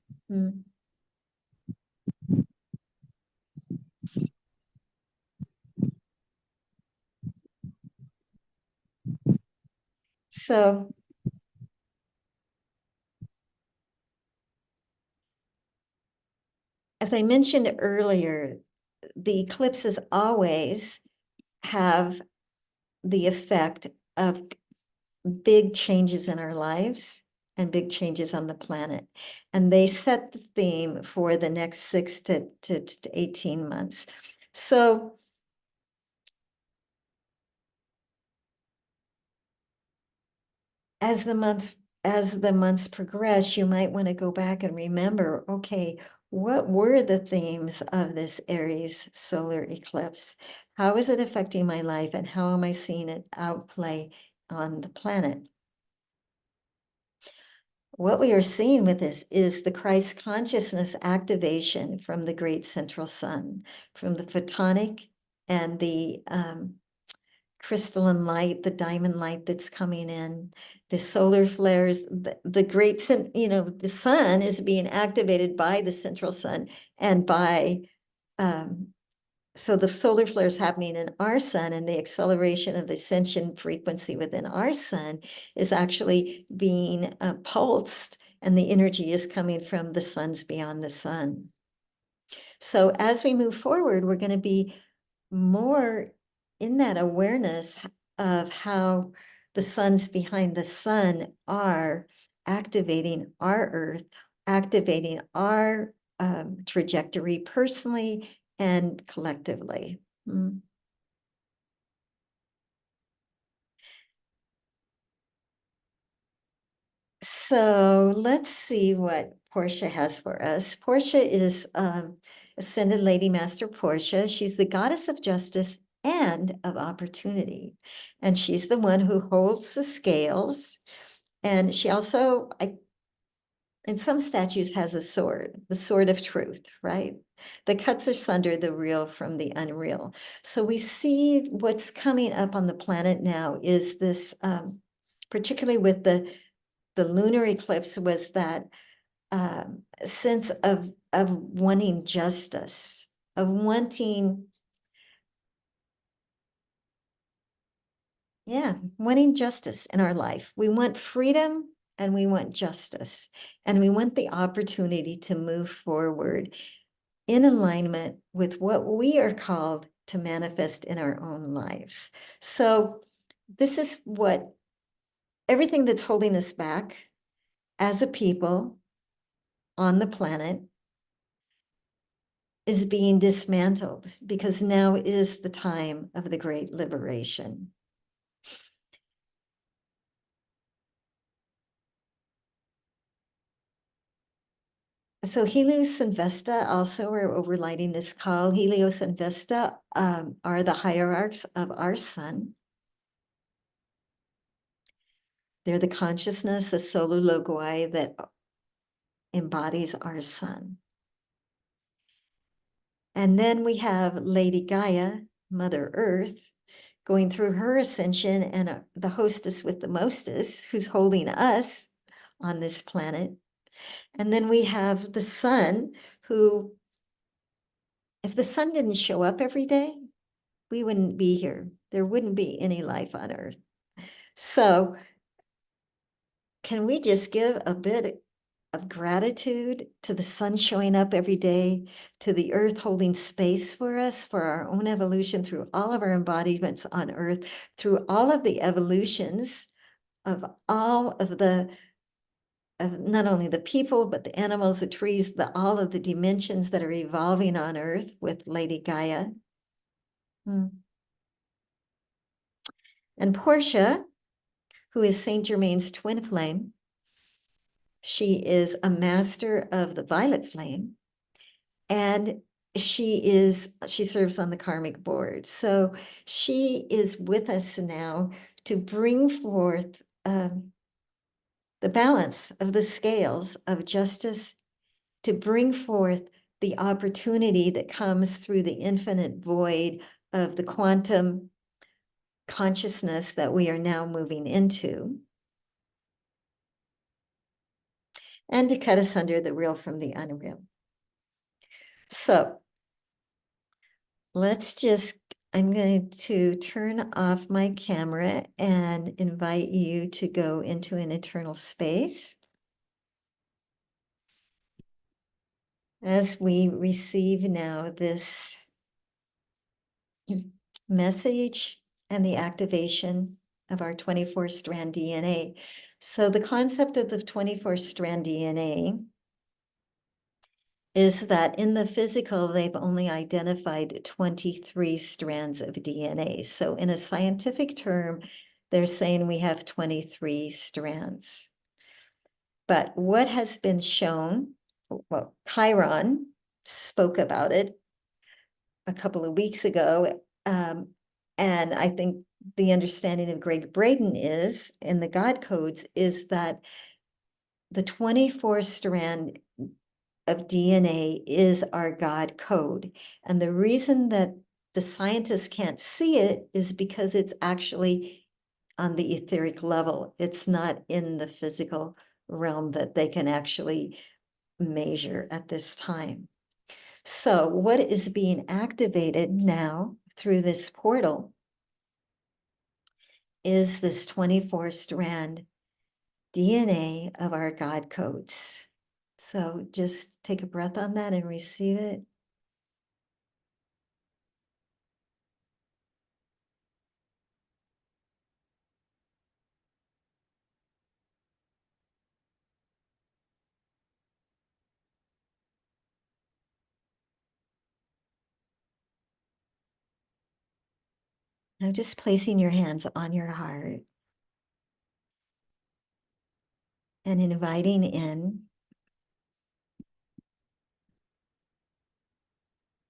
So as I mentioned earlier, the eclipses always have the effect of big changes in our lives and big changes on the planet. And they set the theme for the next 6 to 18 months. So as the months progress, you might want to go back and remember, okay, what were the themes of this Aries solar eclipse? How is it affecting my life, and how am I seeing it outplay on the planet? What we are seeing with this is the Christ consciousness activation from the great central sun, from the photonic and the crystalline light, the diamond light that's coming in, the solar flares, the great, the sun is being activated by the central sun and by, so the solar flares happening in our sun, and the acceleration of the ascension frequency within our sun is actually being pulsed, and the energy is coming from the suns beyond the sun. So as we move forward, we're going to be more in that awareness of how the suns behind the sun are activating our earth, activating our trajectory personally and collectively. So let's see what Portia has for us. Portia is Ascended Lady Master Portia. She's the goddess of justice and of opportunity. And she's the one who holds the scales. And she also, in some statues, has a sword, the sword of truth, right? That cuts asunder the real from the unreal. So we see what's coming up on the planet now is this, particularly with the lunar eclipse, was that sense of wanting justice, of wanting, wanting justice in our life. We want freedom and we want justice, and we want the opportunity to move forward in alignment with what we are called to manifest in our own lives. So this is what everything that's holding us back as a people on the planet is being dismantled, because now is the time of the great liberation. So Helios and Vesta also are overlighting this call. Helios and Vesta are the hierarchs of our sun. They're the consciousness, the solar logoi that embodies our sun. And then we have Lady Gaia, Mother Earth, going through her ascension, and the hostess with the mostest, who's holding us on this planet. And then we have the sun, who, if the sun didn't show up every day, we wouldn't be here. There wouldn't be any life on Earth. So can we just give a bit of gratitude to the sun showing up every day, to the earth holding space for us, for our own evolution through all of our embodiments on Earth, through all of the evolutions of all of the, of not only the people, but the animals, the trees, all of the dimensions that are evolving on Earth with Lady Gaia. And Portia, who is Saint Germain's twin flame, She is a master of the violet flame, and she serves on the karmic board. So she is with us now to bring forth the balance of the scales of justice, to bring forth the opportunity that comes through the infinite void of the quantum consciousness that we are now moving into, and to cut asunder the real from the unreal. So I'm going to turn off my camera and invite you to go into an internal space as we receive now this message and the activation of our 24-strand DNA. So the concept of the 24-strand DNA is that in the physical, they've only identified 23 strands of DNA. So in a scientific term, they're saying we have 23 strands. But what has been shown, well, Chiron spoke about it a couple of weeks ago, and I think the understanding of Greg Braden is, in the God codes, is that the 24-strand of DNA is our God code. And the reason that the scientists can't see it is because it's actually on the etheric level. It's not in the physical realm that they can actually measure at this time. So what is being activated now through this portal is this 24-strand DNA of our God codes. So just take a breath on that and receive it. Now just placing your hands on your heart and inviting in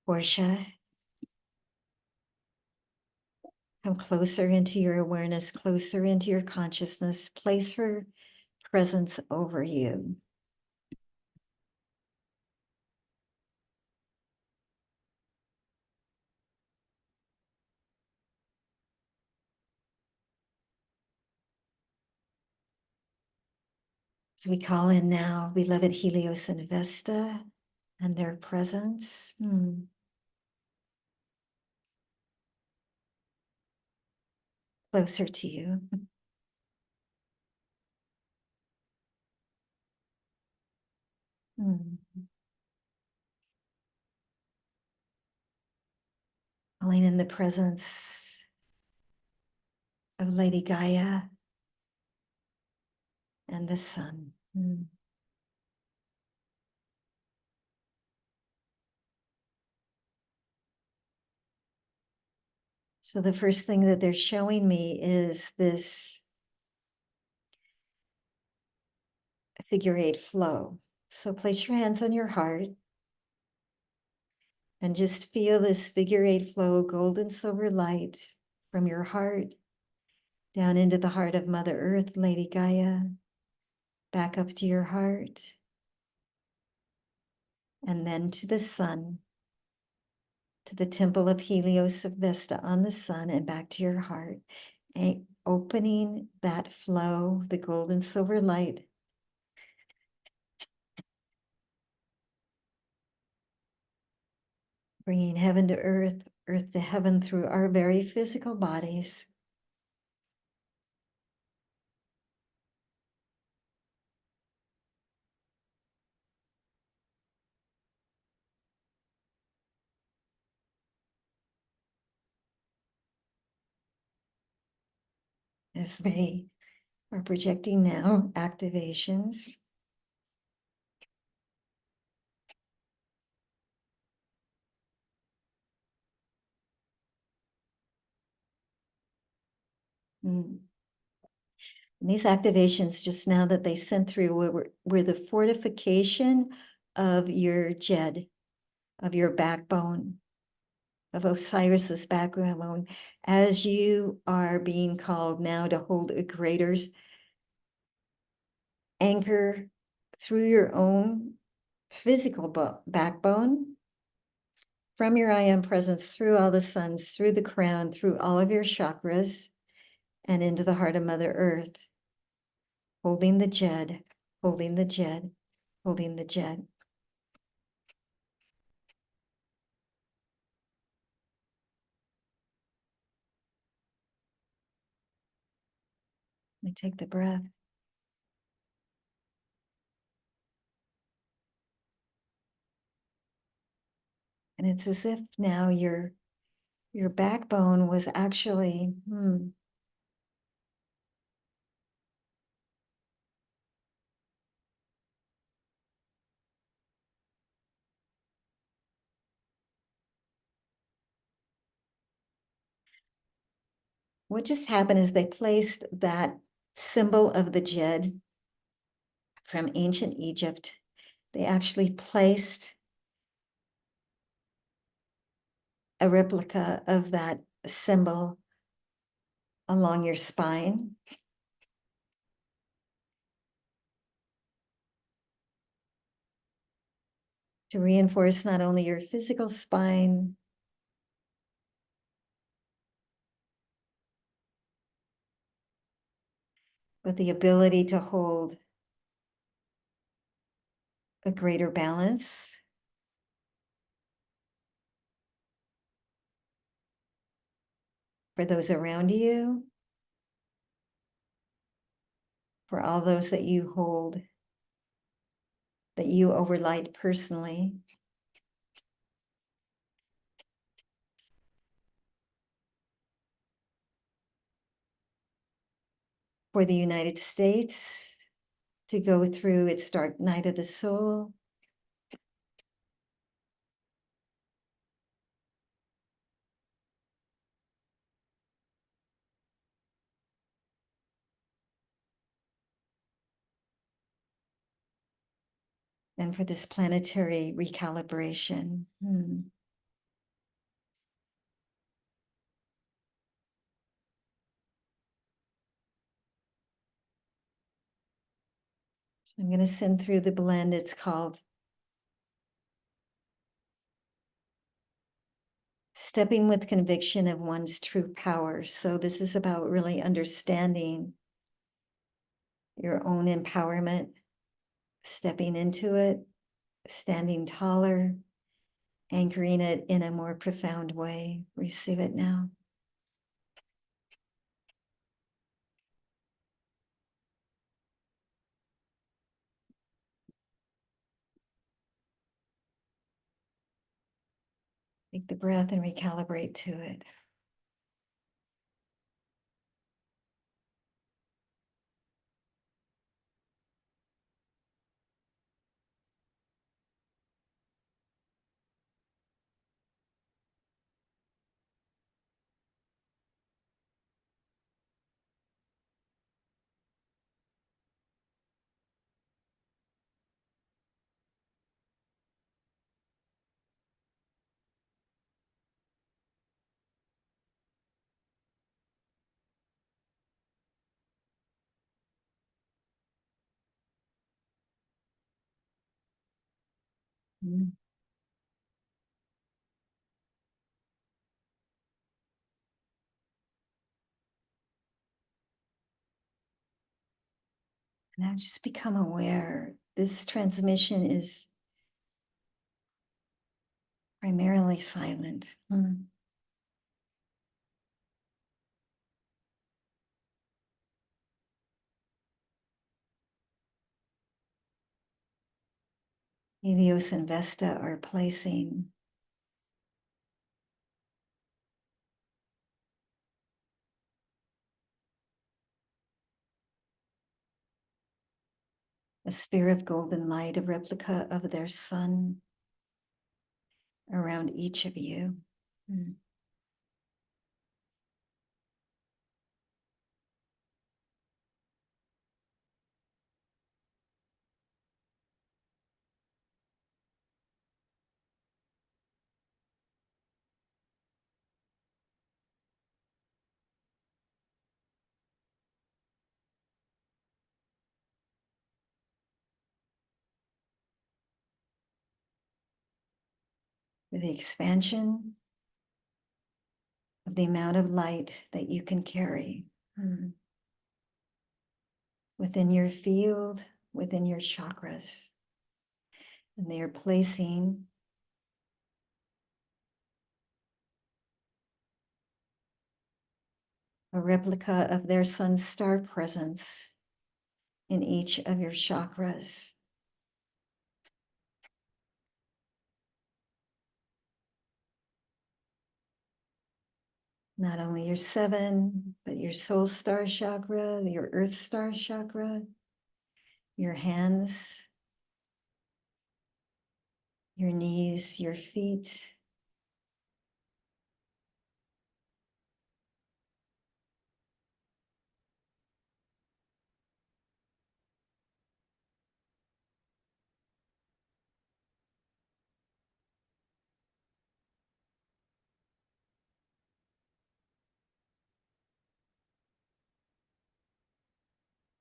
Portia. Come closer into your awareness, closer into your consciousness. Place her presence over you. As we call in now, beloved Helios and Vesta and their presence. Closer to you. Calling in the presence of Lady Gaia and the sun. So the first thing that they're showing me is this figure eight flow. So place your hands on your heart and just feel this figure eight flow, gold and silver light from your heart down into the heart of Mother Earth, Lady Gaia, back up to your heart, and then to the sun, to the temple of Helios of Vesta on the sun, and back to your heart, and opening that flow, the gold and silver light, bringing heaven to earth, earth to heaven through our very physical bodies. As they are projecting now activations. And these activations just now that they sent through were the fortification of your jed, of your backbone, of Osiris's backbone, as you are being called now to hold a greater anchor through your own physical backbone, from your I am presence, through all the suns, through the crown, through all of your chakras, and into the heart of Mother Earth, holding the jed, holding the jed, holding the jed. We take the breath. And it's as if now your backbone was actually what just happened is they placed that symbol of the jed from ancient Egypt. They actually placed a replica of that symbol along your spine. To reinforce not only your physical spine, but the ability to hold a greater balance for those around you, for all those that you hold, that you overlight personally. For the United States to go through its dark night of the soul. And for this planetary recalibration. So I'm going to send through the blend. It's called Stepping with Conviction of One's True Power. So this is about really understanding your own empowerment, stepping into it, standing taller, anchoring it in a more profound way. Receive it now. Take the breath and recalibrate to it. Mm. Now just become aware. This transmission is primarily silent. Helios and Vesta are placing a sphere of golden light, a replica of their sun, around each of you. for the expansion of the amount of light that you can carry within your field, within your chakras. And they are placing a replica of their sun star presence in each of your chakras. Not only your seven, but your soul star chakra, your earth star chakra, your hands, your knees, your feet.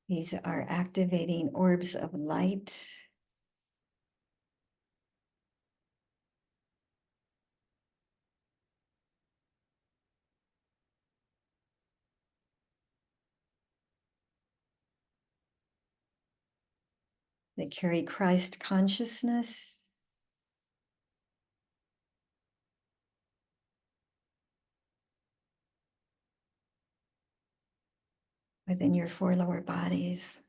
These are activating orbs of light. That carry Christ consciousness. Within your four lower bodies.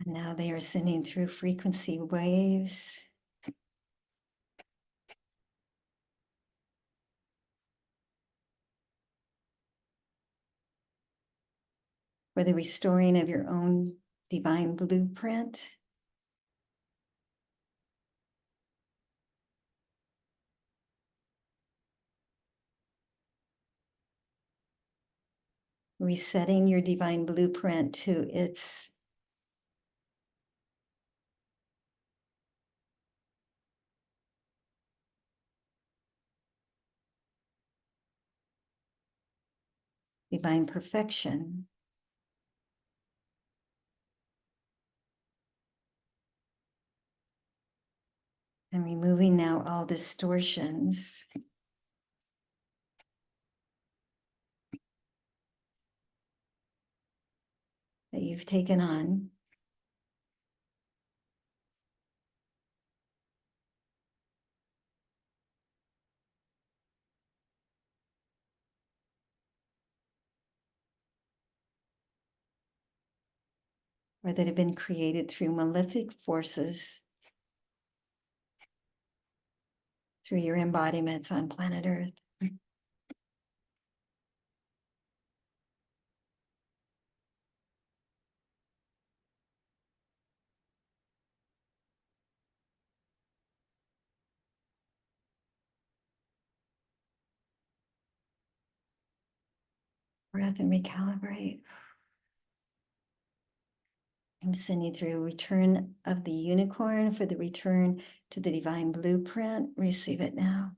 And now they are sending through frequency waves. For the restoring of your own divine blueprint. Resetting your divine blueprint to its divine perfection. And removing now all distortions that you've taken on. Or that have been created through malefic forces through your embodiments on planet Earth. Breath and recalibrate. I'm sending through return of the unicorn for the return to the divine blueprint. Receive it now.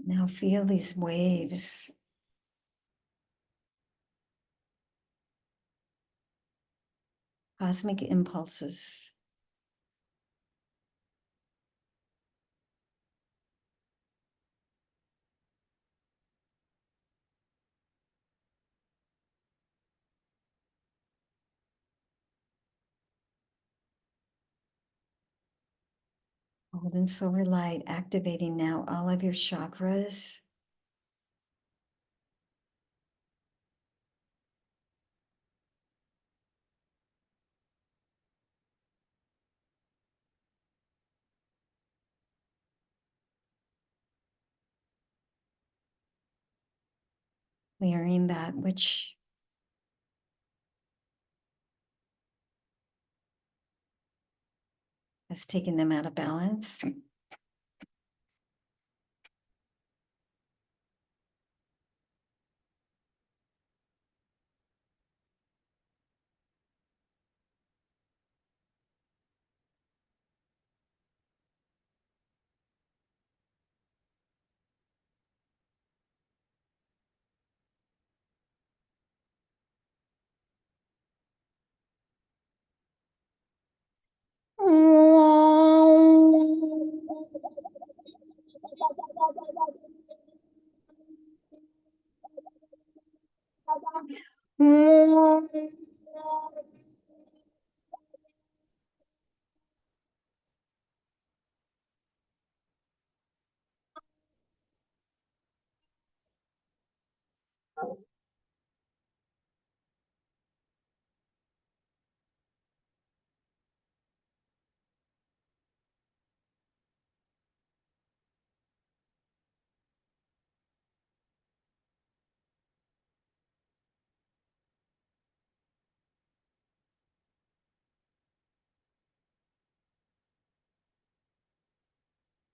Now feel these waves. Cosmic impulses. Gold and silver light activating now all of your chakras. Clearing that which has taken them out of balance.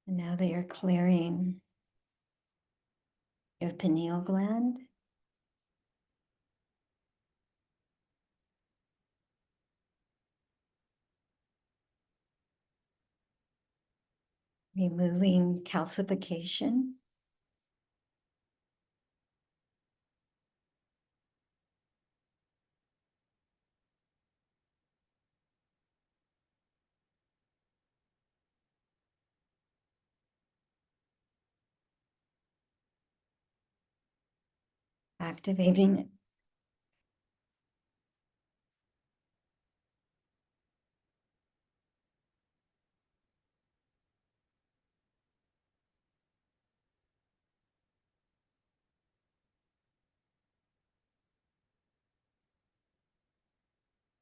And now they are clearing your pineal gland, removing calcification, activating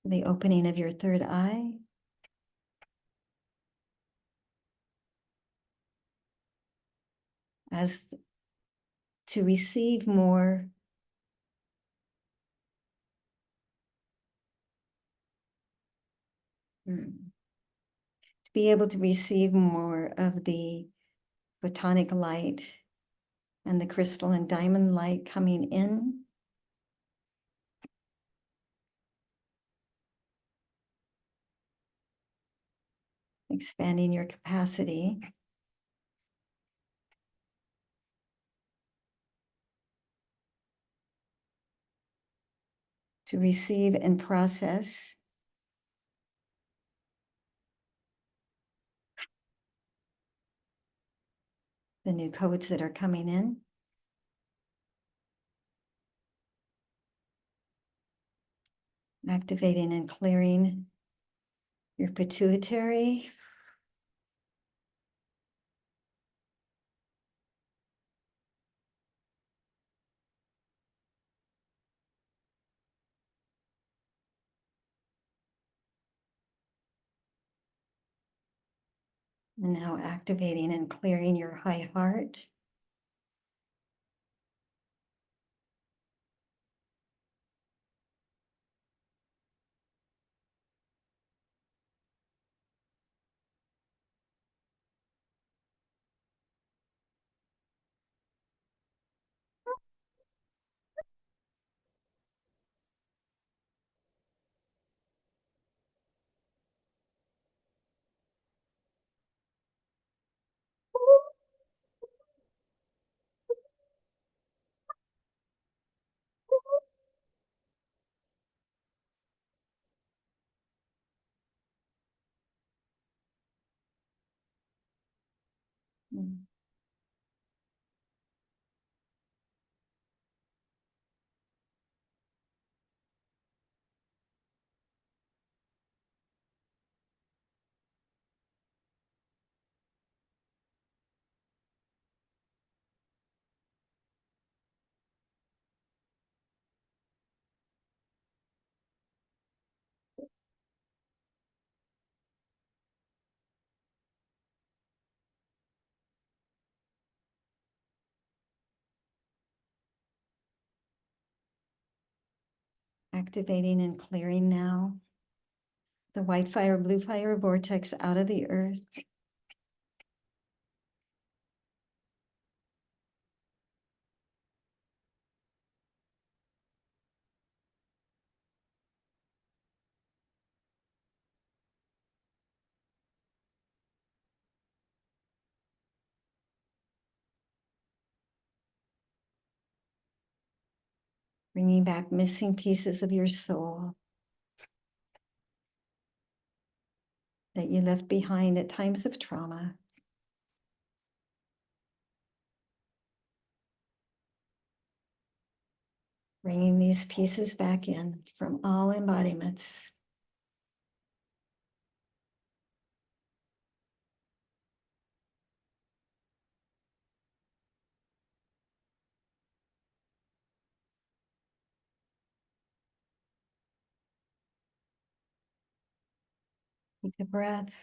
the opening of your third eye. As to receive more to be able to receive more of the photonic light and the crystal and diamond light coming in, expanding your capacity to receive and process the new codes that are coming in. Activating and clearing your pituitary, and now activating and clearing your high heart. Activating and clearing now the white fire, blue fire vortex out of the earth. Bringing back missing pieces of your soul that you left behind at times of trauma. Bringing these pieces back in from all embodiments. Take a breath.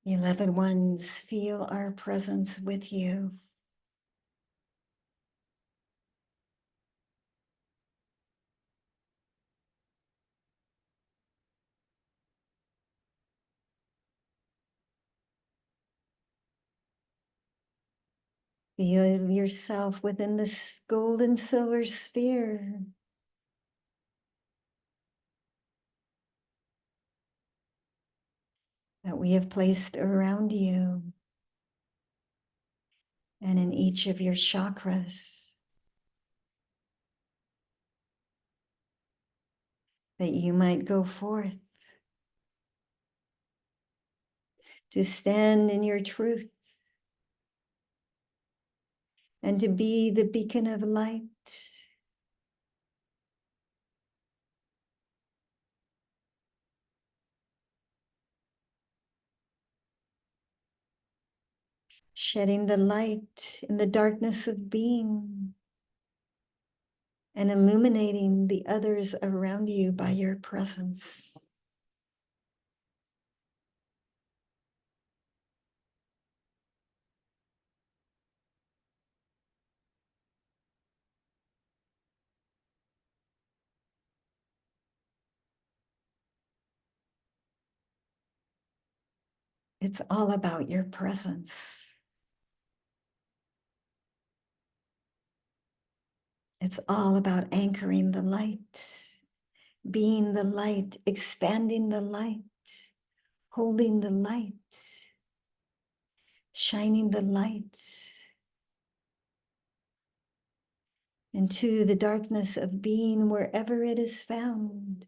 Beloved ones, feel our presence with you. Feel yourself within this gold and silver sphere. That we have placed around you and in each of your chakras. That you might go forth to stand in your truth and to be the beacon of light. Shedding the light in the darkness of being and illuminating the others around you by your presence. It's all about your presence. It's all about anchoring the light, being the light, expanding the light, holding the light, shining the light into the darkness of being wherever it is found.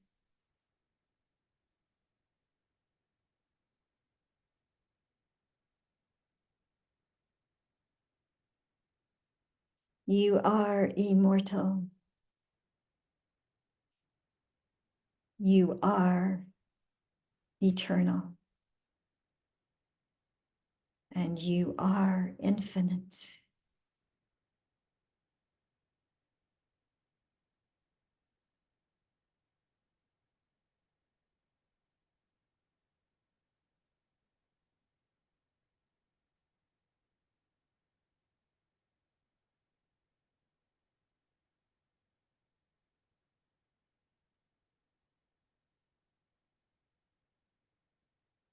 You are immortal. You are eternal. And you are infinite.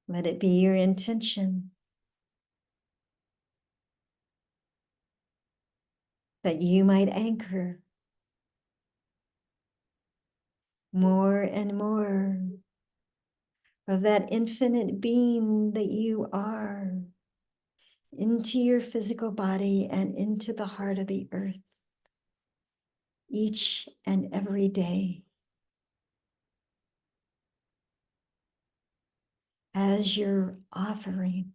Let it be your intention that you might anchor more and more of that infinite being that you are into your physical body and into the heart of the earth each and every day as your offering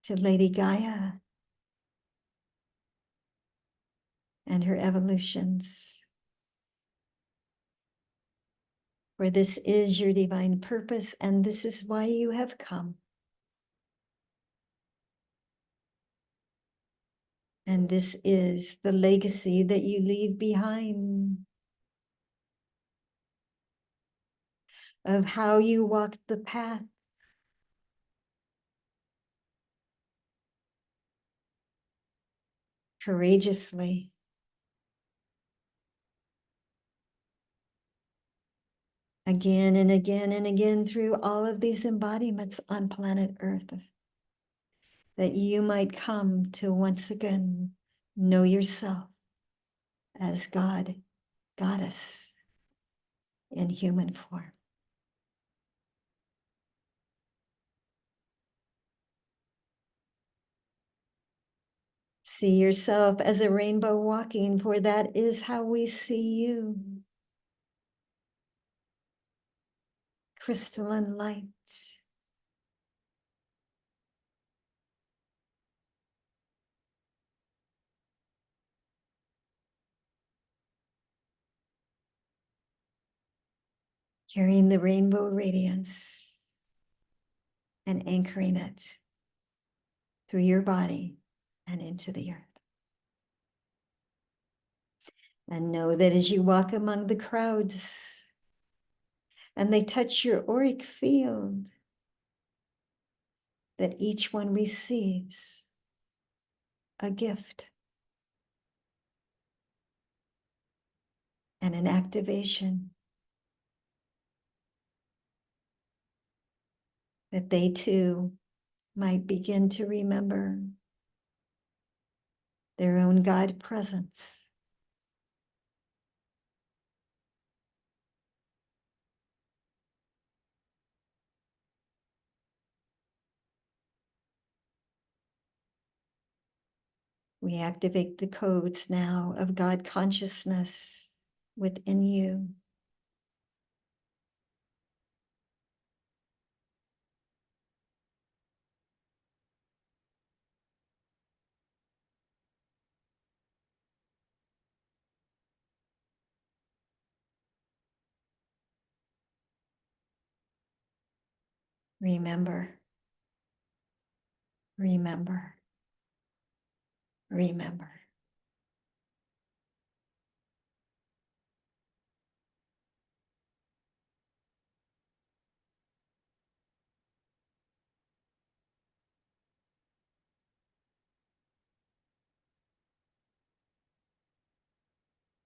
to Lady Gaia and her evolutions. For this is your divine purpose, and this is why you have come. And this is the legacy that you leave behind of how you walked the path courageously, again and again and again through all of these embodiments on planet Earth, that you might come to once again know yourself as God, Goddess in human form. See yourself as a rainbow walking, for that is how we see you. Crystalline light. Carrying the rainbow radiance and anchoring it through your body and into the earth. And know that as you walk among the crowds and they touch your auric field, that each one receives a gift and an activation, that they too might begin to remember their own God presence. We activate the codes now of God consciousness within you. Remember, remember, remember.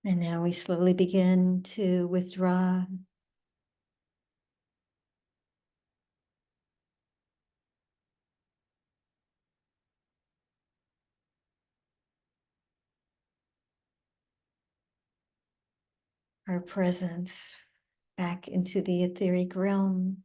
And now we slowly begin to withdraw. Our presence back into the etheric realm.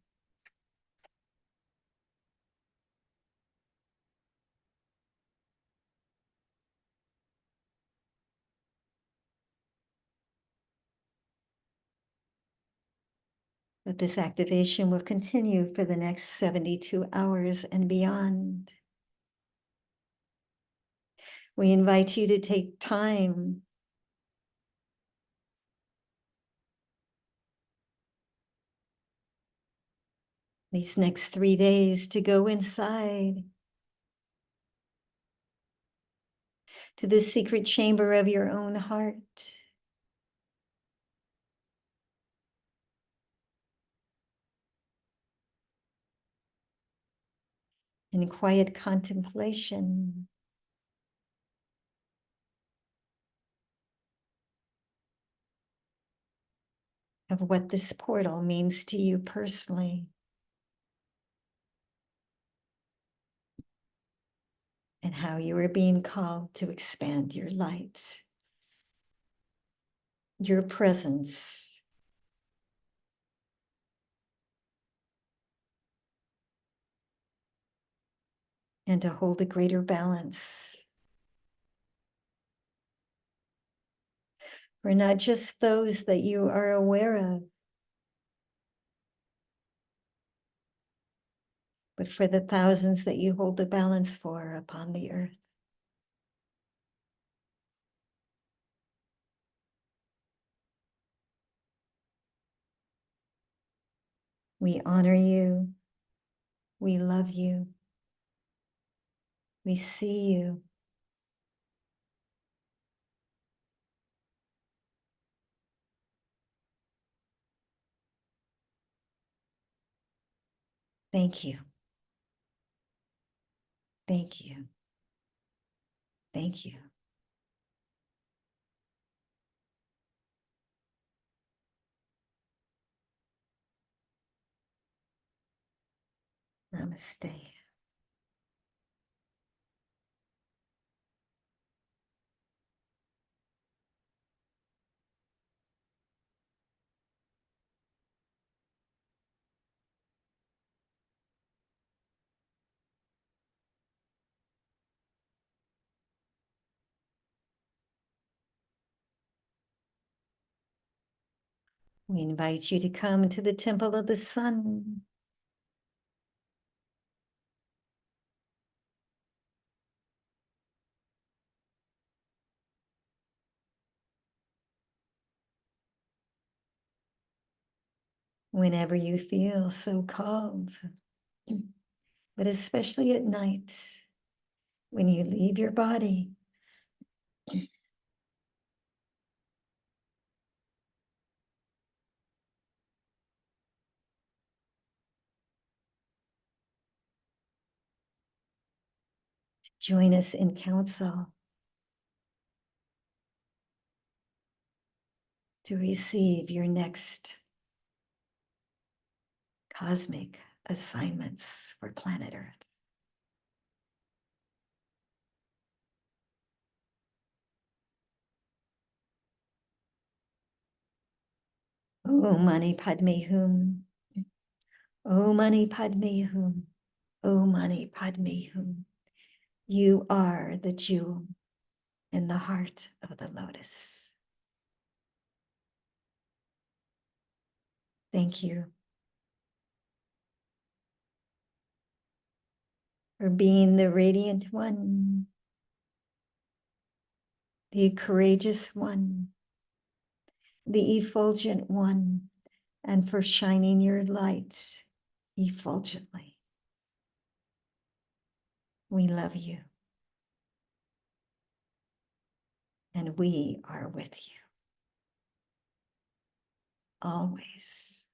But this activation will continue for the next 72 hours and beyond. We invite you to take time these next 3 days to go inside to the secret chamber of your own heart. In quiet contemplation. of what this portal means to you personally. And how you are being called to expand your light, your presence, and to hold a greater balance for not just those that you are aware of, but for the thousands that you hold the balance for upon the earth. We honor you. We love you. We see you. Thank you. Thank you. Thank you. Namaste. We invite you to come to the temple of the sun. Whenever you feel so called, but especially at night when you leave your body. Join us in council to receive your next cosmic assignments for planet Earth. Om Mani Padme Hum. Om Mani Padme Hum. Om Mani Padme Hum. You are the jewel in the heart of the lotus. Thank you for being the radiant one, the courageous one, the effulgent one, and for shining your light effulgently. We love you, and we are with you always.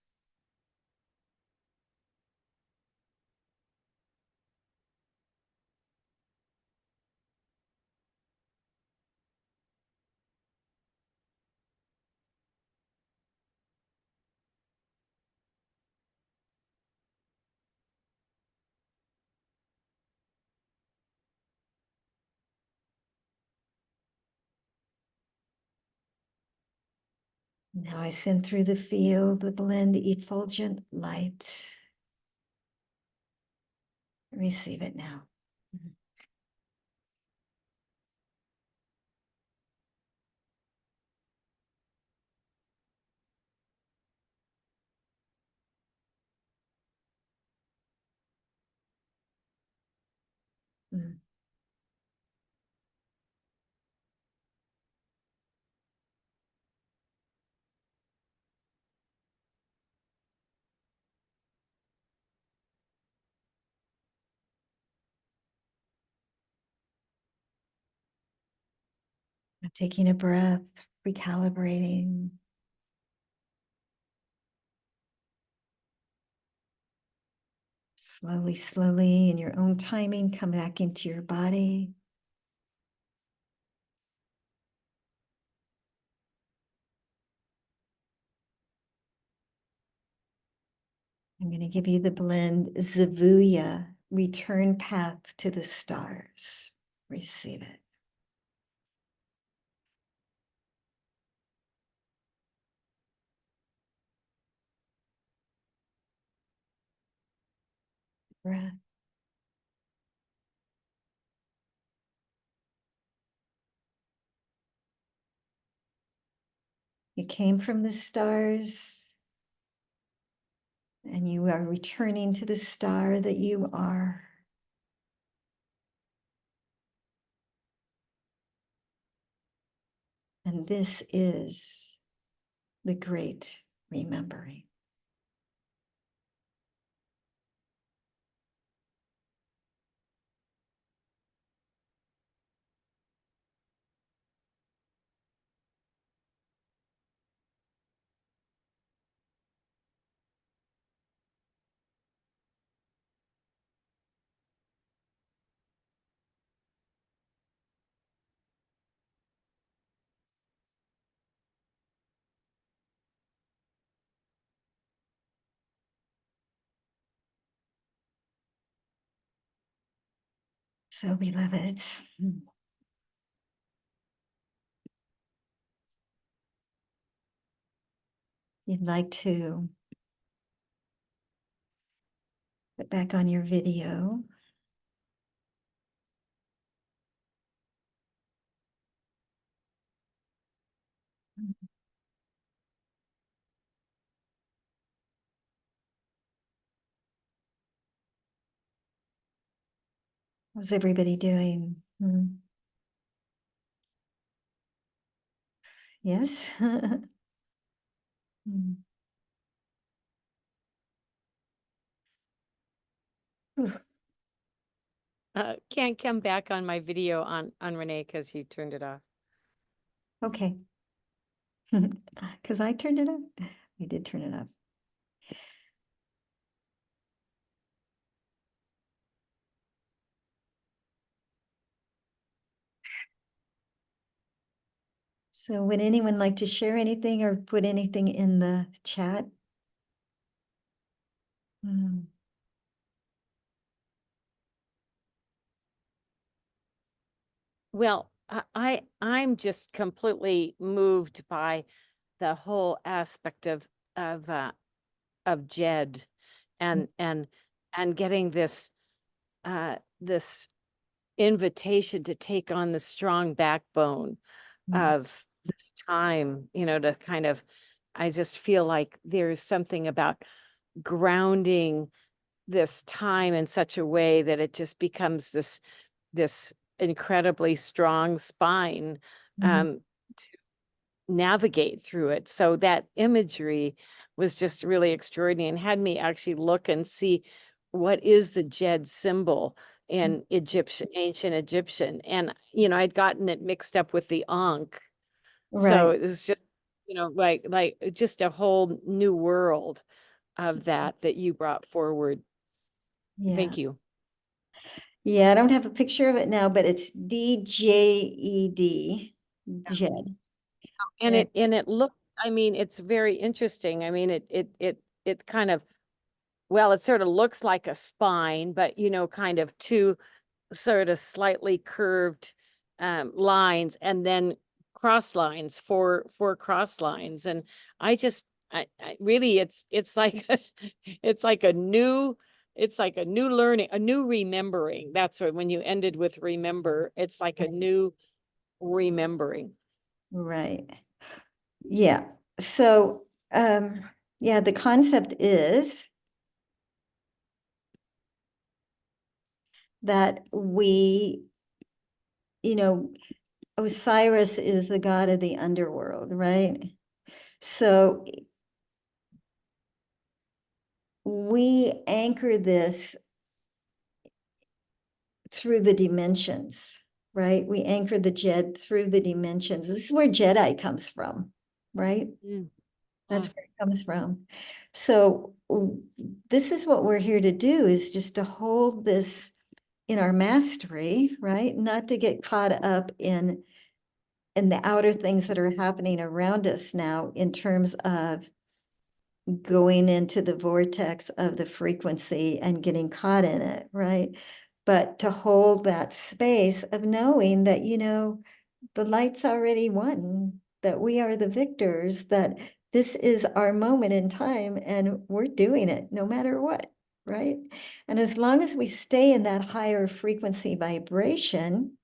Now I send through the field the blend effulgent light. Receive it now. Mm. Taking a breath, recalibrating. Slowly, slowly, in your own timing, come back into your body. I'm going to give you the blend Zavuya, Return Path to the Stars. Receive it. Breath. You came from the stars, and you are returning to the star that you are. And this is the great remembering. So, beloved, you'd like to put back on your video. How's everybody doing? Yes? Can't come back on my video on RENAe because you turned it off. Okay. Because I turned it up. We did turn it up. So would anyone like to share anything or put anything in the chat? Well, I'm just completely moved by the whole aspect of Jed and getting this this invitation to take on the strong backbone of this time, to kind of, I just feel like there's something about grounding this time in such a way that it just becomes this incredibly strong spine to navigate through it. So that imagery was just really extraordinary and had me actually look and see what is the Jed symbol in ancient Egyptian. And, I'd gotten it mixed up with the Ankh. So Right. it was just, like just a whole new world of that you brought forward. Yeah. Thank you. Yeah, I don't have a picture of it now, but it's DJED, Jed. And it looks, I mean, it's very interesting. I mean, it kind of, well, it sort of looks like a spine, but kind of two sort of slightly curved lines, and then cross lines, four cross lines. And I just, I really, it's like it's like a new learning, a new remembering. That's what, when you ended with remember, it's like a new remembering. Right. Yeah. So, yeah, the concept is that Osiris is the god of the underworld, right? So we anchor this through the dimensions, right? We anchor the Jed through the dimensions. This is where Jedi comes from, right? That's where it comes from. So this is what we're here to do, is just to hold this in our mastery, right? Not to get caught up in the outer things that are happening around us now in terms of going into the vortex of the frequency and getting caught in it, right? But to hold that space of knowing that, the light's already won, that we are the victors, that this is our moment in time and we're doing it no matter what, right? And as long as we stay in that higher frequency vibration,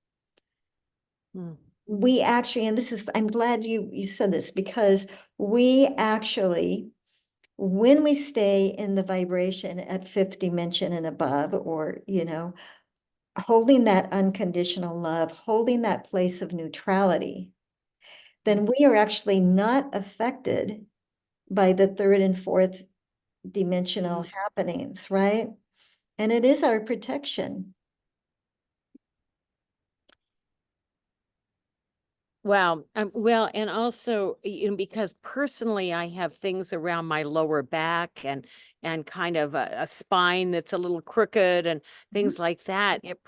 we actually, and this is, I'm glad you said this, because we actually, when we stay in the vibration at fifth dimension and above, or, holding that unconditional love, holding that place of neutrality, then we are actually not affected by the third and fourth dimensional happenings, right? And it is our protection. Wow. Well, and also, because personally I have things around my lower back and kind of a spine that's a little crooked and things like that. It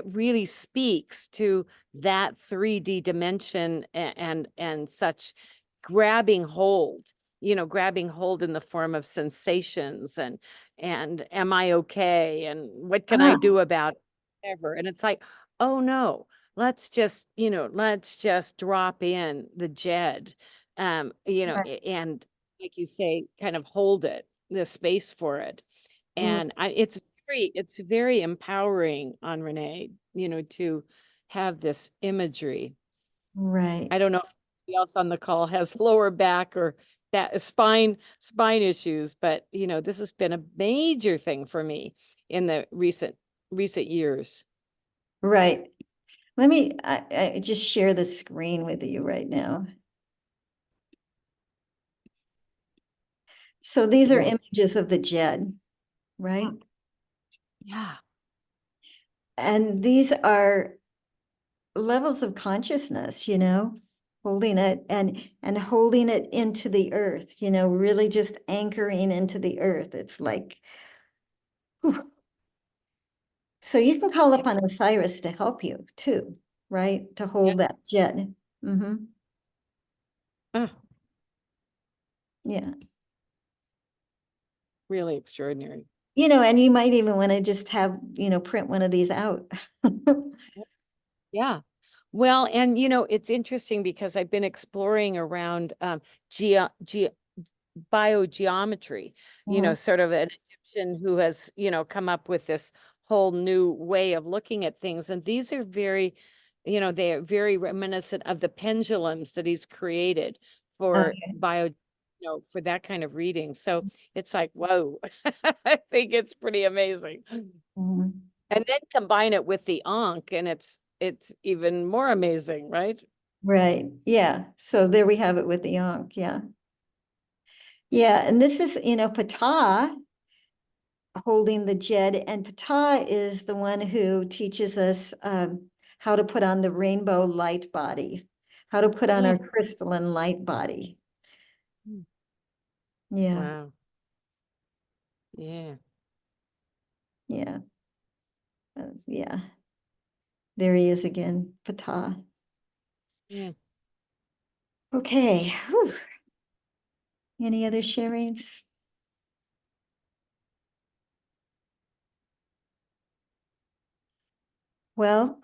really speaks to that 3D dimension and such grabbing hold, grabbing hold in the form of sensations and am I okay? And what can I Oh, do about it? Whatever. And it's like, oh no, let's just drop in the Jed. right, And like you say, kind of hold it, the space for it. And it's very empowering on Renee, to have this imagery. right. I don't know if anybody else on the call has lower back or that spine issues, but this has been a major thing for me in the recent years. Right. I just share the screen with you right now. So these are Yeah. images of the Jed, right? Yeah. And these are levels of consciousness, holding it and holding it into the earth, really just anchoring into the earth. It's like, whew. So you can call Yeah. upon Osiris to help you too, right? To Yeah. hold that Jed. Oh, Yeah. really extraordinary. And you might even want to just have, print one of these out. Yeah. Well, and it's interesting because I've been exploring around biogeometry, Mhm. sort of an Egyptian who has, come up with this whole new way of looking at things. And these are they are very reminiscent of the pendulums that he's created for Okay. for that kind of reading. So it's like, whoa, I think it's pretty amazing. Mhm. And then combine it with the Ankh, and it's even more amazing, right? Right. Yeah. So there we have it with the Ankh. Yeah. Yeah. And this is, Ptah holding the Jed, and Ptah is the one who teaches us how to put on the rainbow light body, how to put on our Mm. crystalline light body. Mm. Yeah. Wow. Yeah. Yeah. Yeah. There he is again, Ptah. Yeah. Okay. Whew. Any other sharings? Well,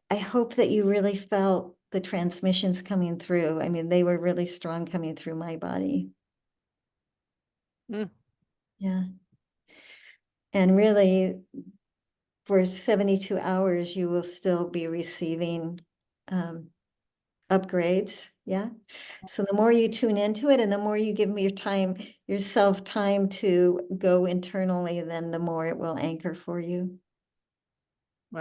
I hope that you really felt the transmissions coming through. I mean, they were really strong coming through my body. Mm. Yeah. And really, for 72 hours, you will still be receiving upgrades. Yeah. So the more you tune into it and the more you give yourself time to go internally, then the more it will anchor for you.